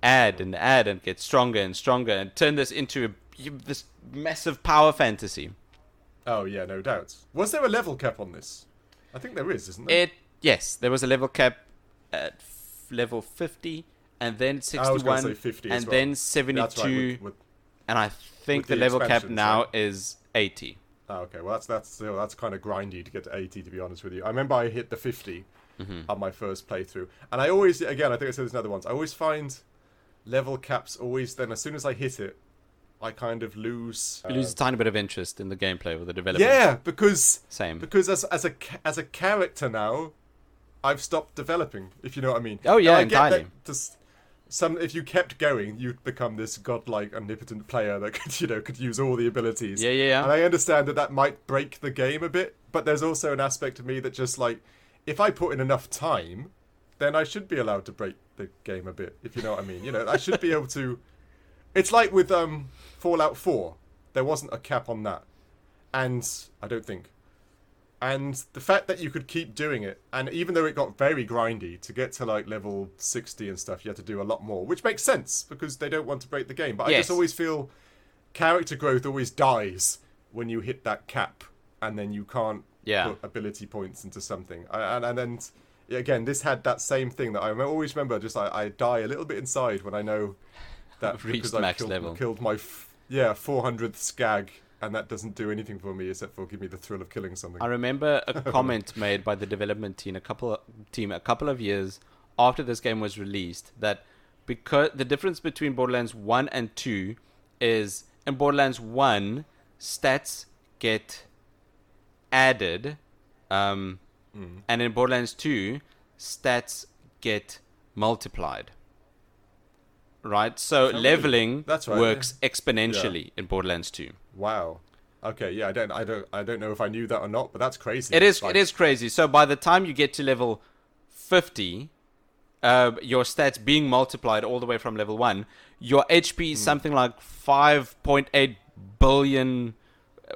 add and get stronger and stronger and turn this into this massive power fantasy. Oh yeah, no doubt. Was there a level cap on this? I think there is, isn't there? Yes, there was a level cap at level 50, and then I was gonna 61, say 50 as and well. then 72, That's right. and I think with the the level cap expansions, now right? is 80. Oh, okay, well that's kind of grindy to get to 80, to be honest with you. I remember I hit the 50 on my first playthrough, and I always, again, I think I said this in other ones, I always find level caps always, then as soon as I hit it, I kind of lose... You lose a tiny bit of interest in the gameplay or the development. Yeah, because... Same. Because as a character now, I've stopped developing, if you know what I mean. Oh, yeah, I entirely. If you kept going, you'd become this godlike, omnipotent player that could use all the abilities. Yeah. And I understand that might break the game a bit, but there's also an aspect of me that just like, if I put in enough time, then I should be allowed to break the game a bit, if you know what I mean. You know, I should be able to... It's like with Fallout 4. There wasn't a cap on that. And I don't think. And the fact that you could keep doing it, and even though it got very grindy, to get to like level 60 and stuff, you had to do a lot more, which makes sense because they don't want to break the game. But I just always feel character growth always dies when you hit that cap, and then you can't put ability points into something. And then, again, this had that same thing that I always remember, just I die a little bit inside when I know that reached max level. Killed my 400th skag. And that doesn't do anything for me except for give me the thrill of killing something. I remember a comment made by the development team a couple of years after this game was released that because the difference between Borderlands 1 and 2 is in Borderlands 1 stats get added and in Borderlands 2 stats get multiplied. Right? So leveling works exponentially in Borderlands 2. Wow. Okay, yeah, I don't know if I knew that or not, but that's crazy. It is crazy. So by the time you get to level 50, your stats being multiplied all the way from level 1, your HP is something like 5.8 billion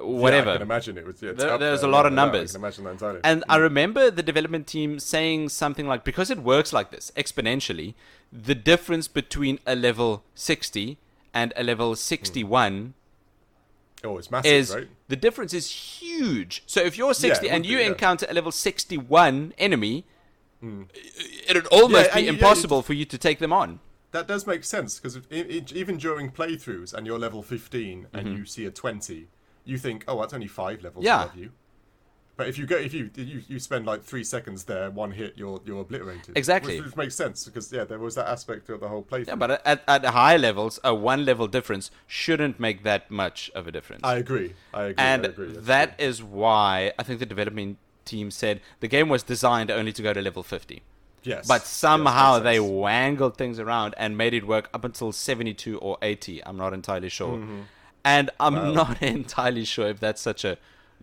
whatever. Yeah, I can imagine it was. There's a lot of numbers. I can imagine that entirely. And I remember the development team saying something like, because it works like this exponentially, the difference between a level 60 and a level 61 it's massive, right? The difference is huge. So if you're 60 and you encounter a level 61 enemy, it'd almost be impossible for you to take them on. That does make sense, because even during playthroughs and you're level 15 and you see a 20, you think, oh, that's only 5 levels above you. But if you spend like 3 seconds there, one hit, you're obliterated. Exactly. Which makes sense, because there was that aspect of the whole playthrough. Yeah, but at high levels, a 1 level difference shouldn't make that much of a difference. I agree. And that is why I think the development team said the game was designed only to go to level 50. Yes. But somehow they wangled things around and made it work up until 72 or 80. I'm not entirely sure. And I'm not entirely sure if that's such a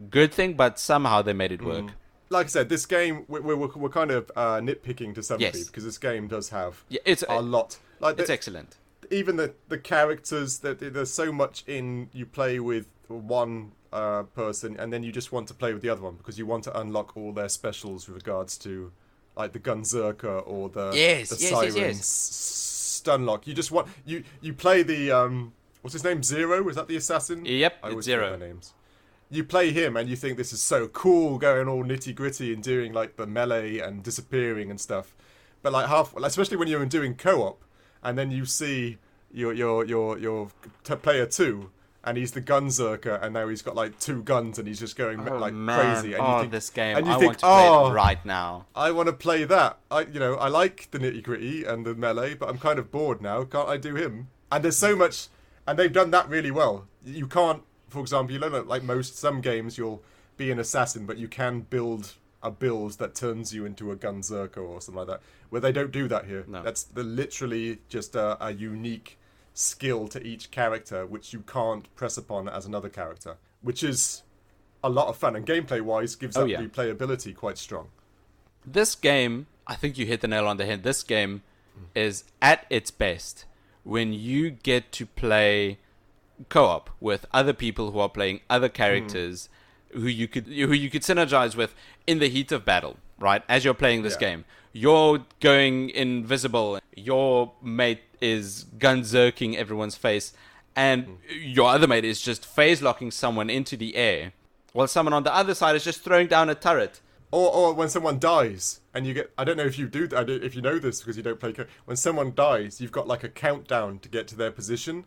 good thing, but somehow they made it work. Like I said, this game, we're kind of nitpicking to some degree, because this game does have a lot. Like it's excellent. Even the characters, there's so much in you play with one person, and then you just want to play with the other one, because you want to unlock all their specials with regards to like the Gunzerker or the Sirens Stunlock. You just want you play the what's his name? Zero? Is that the assassin? Yep, I always Zero. forget their names. You play him and you think this is so cool, going all nitty gritty and doing like the melee and disappearing and stuff. But like especially when you're doing co-op, and then you see your player 2, and he's the Gunzerker, and now he's got like 2 guns and he's just going crazy. And you think, this game! And you I think, want to play it right now. I want to play that. I like the nitty gritty and the melee, but I'm kind of bored now. Can't I do him? And there's so much, and they've done that really well. You can't. For example, like some games, you'll be an assassin, but you can build a build that turns you into a Gunzerker or something like that. Where they don't do that here. No. That's literally just a unique skill to each character, which you can't press upon as another character, which is a lot of fun, and gameplay-wise gives up the replayability quite strong. This game, I think you hit the nail on the head. This game is at its best when you get to play co-op with other people who are playing other characters who you could synergize with in the heat of battle, right? As you're playing this game, you're going invisible, your mate is gunzerking everyone's face, and your other mate is just phase locking someone into the air, while someone on the other side is just throwing down a turret. Or when someone dies, and you get, I don't know if you do that, if you know this because you don't play, when someone dies, you've got like a countdown to get to their position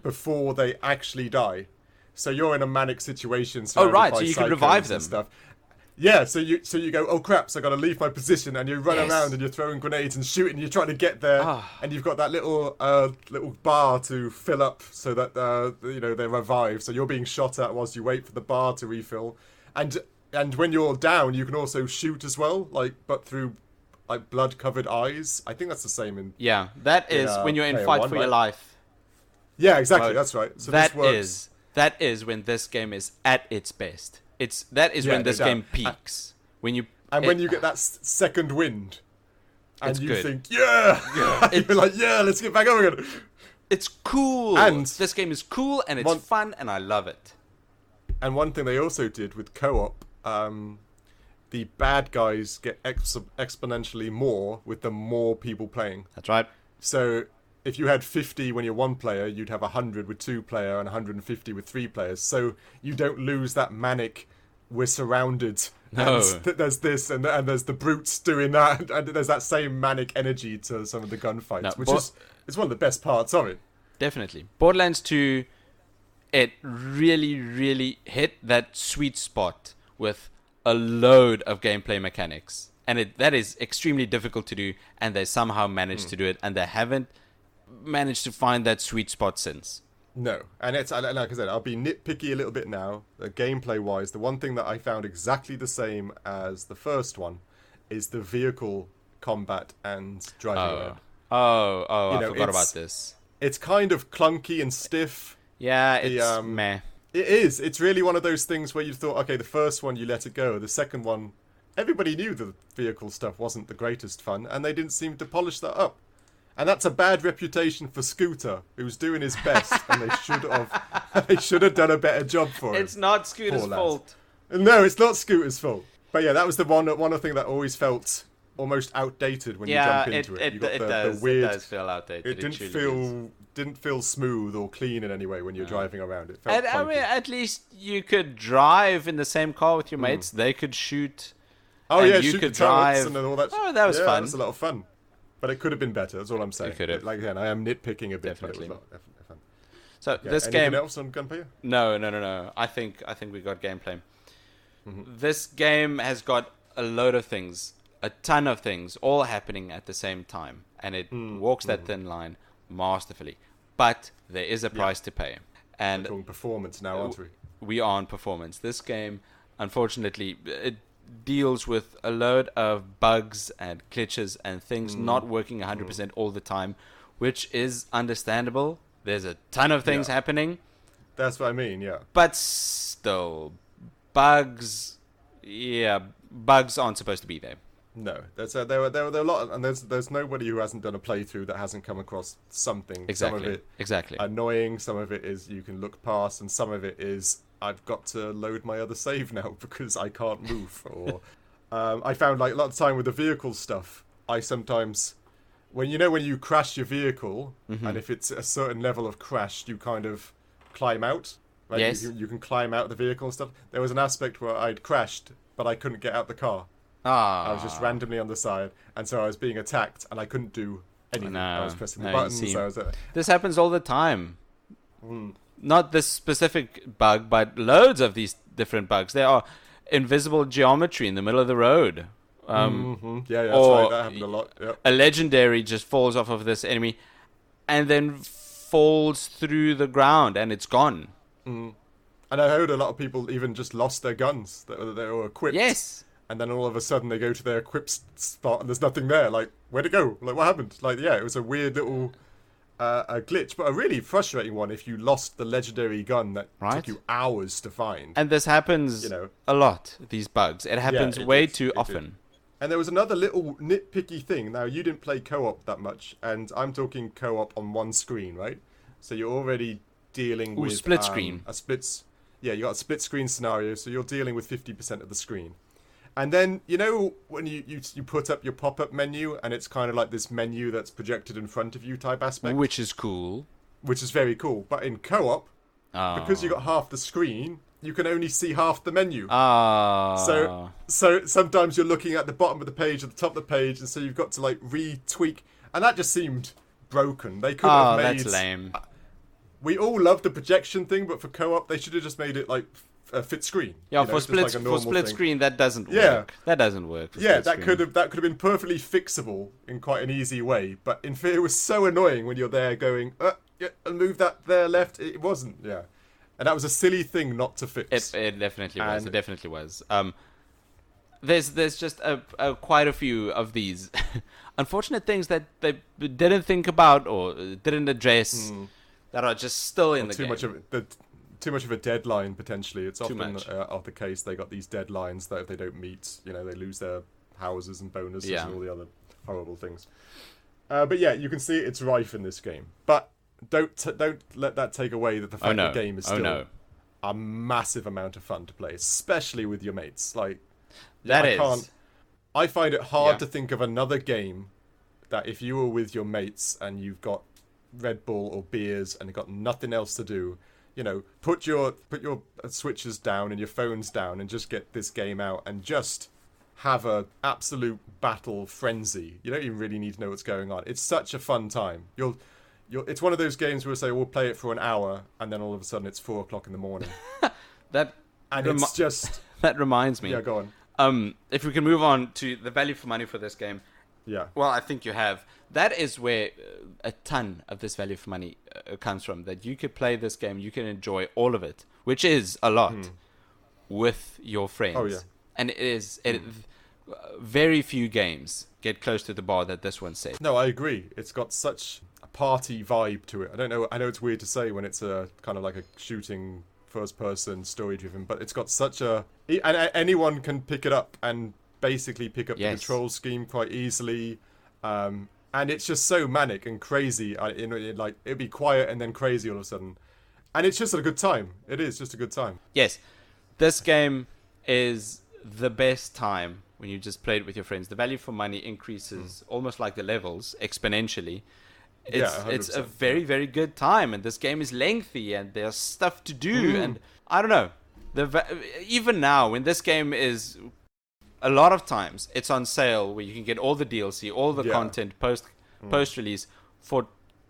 before they actually die. So you're in a manic situation. Oh, right, so you can revive them. Stuff. Yeah, so you go, oh crap, so I got to leave my position, and you run Yes. around and you're throwing grenades and shooting, and you're trying to get there, and you've got that little bar to fill up so that they revive. So you're being shot at whilst you wait for the bar to refill, and when you're down, you can also shoot as well, but through like blood-covered eyes. I think that's the same in that is when you're in Player fight One, for your right? life. Yeah, exactly. Mode. That's right. So That this works. is when this game is at its best. That is Yeah, when this no game doubt. peaks. When you get that second wind, and It's you good. think, you're like, let's get back over again. it's cool. And this game is cool and it's fun and I love it. And one thing they also did with co-op, the bad guys get exponentially more with the more people playing. That's right. So if you had 50 when you're one player, you'd have 100 with two player and 150 with three players. So you don't lose that manic, we're surrounded. No. And there's this and there's the brutes doing that. And there's that same manic energy to some of the gunfights, which is one of the best parts of it. Definitely. Borderlands 2, it really, really hit that sweet spot with a load of gameplay mechanics. And that is extremely difficult to do, and they somehow managed to do it, and they haven't managed to find that sweet spot since. No, and it's like I said, I'll be nitpicky a little bit now. Gameplay-wise, the one thing that I found exactly the same as the first one is the vehicle combat and driving around. I forgot about this. It's kind of clunky and stiff. Yeah, it's meh. It is. It's really one of those things where you thought, okay, the first one you let it go. The second one, everybody knew the vehicle stuff wasn't the greatest fun, and they didn't seem to polish that up. And that's a bad reputation for Scooter, who's doing his best, and they should have done a better job for him. It's not Scooter's Poor lad. fault. No, it's not Scooter's fault. But yeah, that was the one thing that always felt almost outdated when you jump into it. You got the weird, it does feel outdated. It didn't feel smooth or clean in any way when you're driving around. It felt And, I mean, clunky. at least you could drive in the same car with your mates. They could shoot. Oh and yeah, you shoot could the turrets drive. and all that. Oh, that was yeah, fun. That was a lot of fun. But it could have been better. That's all I'm saying. It could have. Like again, I am nitpicking a bit. Definitely. But it was definitely fun. So Yeah, this anything game. else on Gunpowder? No. I think we got gameplay. This game has got a load of things, a ton of things, all happening at the same time, and it walks that thin line masterfully. But there is a price to pay, and We're talking performance now, aren't we? we are on performance. This game, unfortunately, it deals with a load of bugs and glitches and things not working 100% all the time, which is understandable. There's a ton of things happening, That's what I mean. Yeah. but still, bugs aren't supposed to be there. No, there were a lot, and there's nobody who hasn't done a playthrough that hasn't come across something. Some of it Exactly. annoying, some of it is you can look past, and some of it is I've got to load my other save now because I can't move. Or I found like a lot of time with the vehicle stuff. I sometimes, when you crash your vehicle, and if it's a certain level of crash, you kind of climb out. Right? Yes. You can climb out the vehicle and stuff. There was an aspect where I'd crashed, but I couldn't get out the car. I was just randomly on the side, and so I was being attacked, and I couldn't do anything. I was pressing the buttons. see. So I was, This happens all the time. Not this specific bug, but loads of these different bugs. There are invisible geometry in the middle of the road. yeah, that's or right. That happened a lot. Yep. A legendary just falls off of this enemy and then falls through the ground, and it's gone. And I heard a lot of people even just lost their guns that were equipped. Yes. And then all of a sudden they go to their equipped spot and there's nothing there. Like, where'd it go? Like, what happened? Like, yeah, it was a weird little a glitch, but a really frustrating one if you lost the legendary gun that took you hours to find. And this happens a lot, these bugs. It happens way too often. And there was another little nitpicky thing. Now, you didn't play co-op that much, and I'm talking co-op on one screen, right? So you're already dealing with... split screen. Yeah, you got a split screen scenario, so you're dealing with 50% of the screen. And then, when you put up your pop-up menu, and it's kind of like this menu that's projected in front of you type aspect. Which is cool. Which is very cool. But in co-op, because you got half the screen, you can only see half the menu. So sometimes you're looking at the bottom of the page or the top of the page, and so you've got to, like, re-tweak. And that just seemed broken. They could have made... that's lame. We all love the projection thing, but for co-op, they should have just made it, like, fit screen. Yeah, for split screen that doesn't work. That doesn't work. That could have been perfectly fixable in quite an easy way. But in fact, it was so annoying when you're there going, move that there left. It wasn't. Yeah, and that was a silly thing not to fix. It definitely was. It definitely was. There's just quite a few of these unfortunate things that they didn't think about or didn't address that are just still in the game. Too much of a deadline potentially. It's often the case they got these deadlines that if they don't meet, they lose their houses and bonuses and all the other horrible things. But yeah, you can see it's rife in this game. But don't let that take away that the fact the game is still a massive amount of fun to play, especially with your mates. Like I find it hard to think of another game that if you were with your mates and you've got Red Bull or beers and you've got nothing else to do, put your switches down and your phones down and just get this game out and just have a absolute battle frenzy. You don't even really need to know what's going on. It's such a fun time. It's one of those games where we say we'll play it for an hour and then all of a sudden it's 4:00 in the morning. That reminds me. Yeah, go on. If we can move on to the value for money for this game. Yeah. Well, I think you have. That is where a ton of this value for money comes from. That you could play this game, you can enjoy all of it, which is a lot, with your friends. Oh, yeah. And very few games get close to the bar that this one set. No, I agree. It's got such a party vibe to it. I know it's weird to say when it's a kind of like a shooting first-person story-driven, but it's got such a... And anyone can pick it up and basically pick up the control scheme quite easily. And it's just so manic and crazy. It'd be quiet and then crazy all of a sudden. And it's just a good time. It is just a good time. Yes. This game is the best time when you just play it with your friends. The value for money increases almost like the levels exponentially. It's a very, very good time, and this game is lengthy, and there's stuff to do, and I don't know. Even now, when this game is, a lot of times, it's on sale where you can get all the DLC, all the content post-release for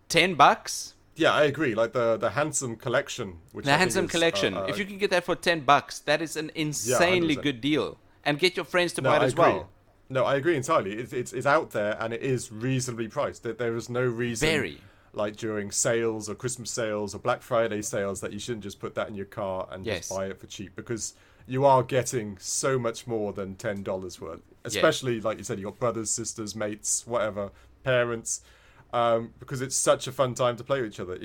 $10. Yeah, I agree. Like the Handsome Collection. If you can get that for $10, that is an insanely good deal. And get your friends to buy it as well. No, I agree entirely. It's out there and it is reasonably priced. There is no reason, like during sales or Christmas sales or Black Friday sales, that you shouldn't just put that in your car and just buy it for cheap, because you are getting so much more than $10 worth. Especially, like you said, you got brothers, sisters, mates, whatever, parents, because it's such a fun time to play with each other.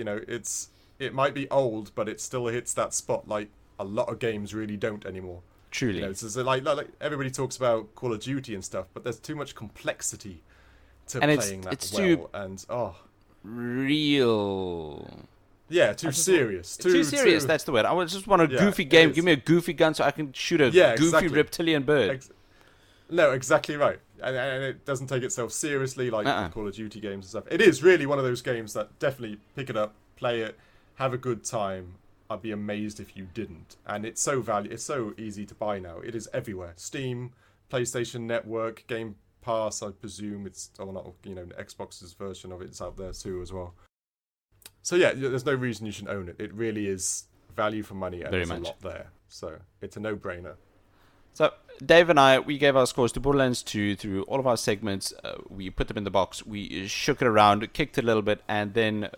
It might be old, but it still hits that spot like a lot of games really don't anymore. Truly. So like everybody talks about Call of Duty and stuff, but there's too much complexity to playing that it's well. And real. Yeah, too serious. Too serious, that's the word. I just want a goofy game. Give me a goofy gun so I can shoot a goofy reptilian bird. No, exactly right. And it doesn't take itself seriously like Call of Duty games and stuff. It is really one of those games that definitely pick it up, play it, have a good time. I'd be amazed if you didn't. And it's so easy to buy now. It is everywhere. Steam, PlayStation Network, Game Pass, I presume Xbox's version of it's out there too as well. So yeah, there's no reason you shouldn't own it. It really is value for money, and there's a lot there. So it's a no-brainer. So Dave and I, we gave our scores to Borderlands 2 through all of our segments. We put them in the box. We shook it around, kicked it a little bit, and then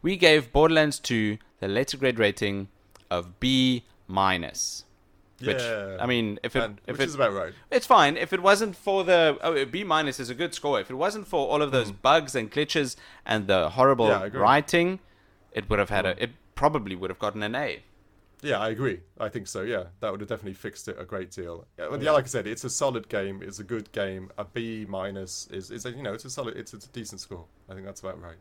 we gave Borderlands 2 the letter grade rating of B-. Which, I mean, which is about right. It's fine. If it wasn't for the... B- is a good score. If it wasn't for all of those bugs and glitches and the horrible writing, it would have had it probably would have gotten an A. Yeah, I agree. I think so, yeah. That would have definitely fixed it a great deal. Like I said, it's a solid game. It's a good game. A B- is it's a decent score. I think that's about right.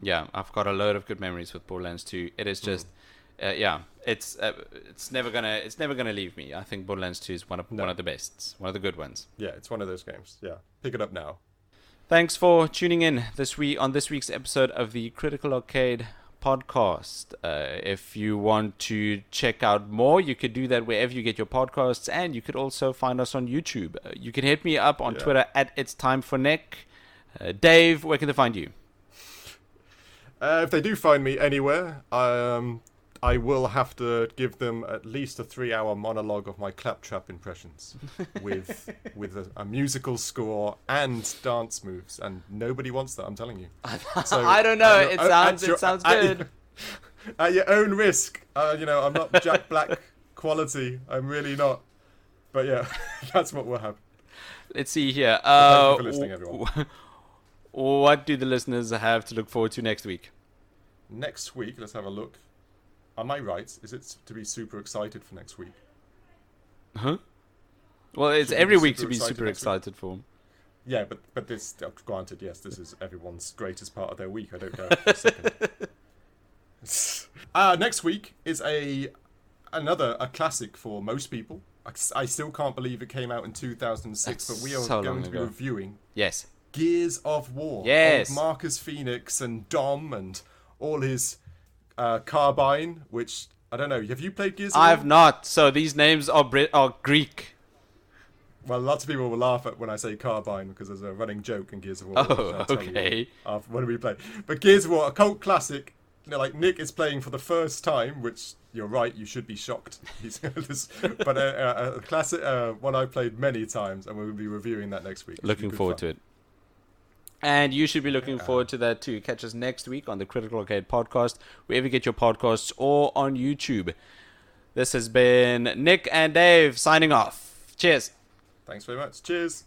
Yeah, I've got a load of good memories with Borderlands 2. It is just, it's never gonna leave me. I think Borderlands 2 is one of the best, one of the good ones. Yeah, it's one of those games. Yeah, pick it up now. Thanks for tuning in this week's episode of the Critical Arcade podcast. If you want to check out more, you could do that wherever you get your podcasts, and you could also find us on YouTube. You can hit me up on Twitter at It's Time for Nick. Dave, where can they find you? If they do find me anywhere, I will have to give them at least a 3-hour monologue of my Claptrap impressions with a musical score and dance moves, and nobody wants that. I'm telling you. So, I don't know. It sounds good. At your own risk. I'm not Jack Black quality. I'm really not. But yeah, that's what will happen. Let's see here. Thank you for listening, everyone. What do the listeners have to look forward to next week? Next week, let's have a look. Am I right? Is it to be super excited for next week? Huh? Well, it's every week to be super excited for. Yeah, but this, granted, yes, this is everyone's greatest part of their week. I don't know for a second. Next week is a classic for most people. I still can't believe it came out in 2006, but we are going to be reviewing Gears of War. Yes. Old Marcus Phoenix and Dom and all his Carbine, which, I don't know, have you played Gears of War? I have not, so these names are Greek. Well, lots of people will laugh at when I say Carbine, because there's a running joke in Gears of War. Oh, okay. When we play. But Gears of War, a cult classic. Like Nick is playing for the first time, which you're right, you should be shocked. But a classic one I played many times, and we'll be reviewing that next week. Looking forward to it. And you should be looking forward to that too. Catch us next week on the Critical Arcade Podcast, wherever you get your podcasts, or on YouTube. This has been Nick and Dave signing off. Cheers. Thanks very much. Cheers.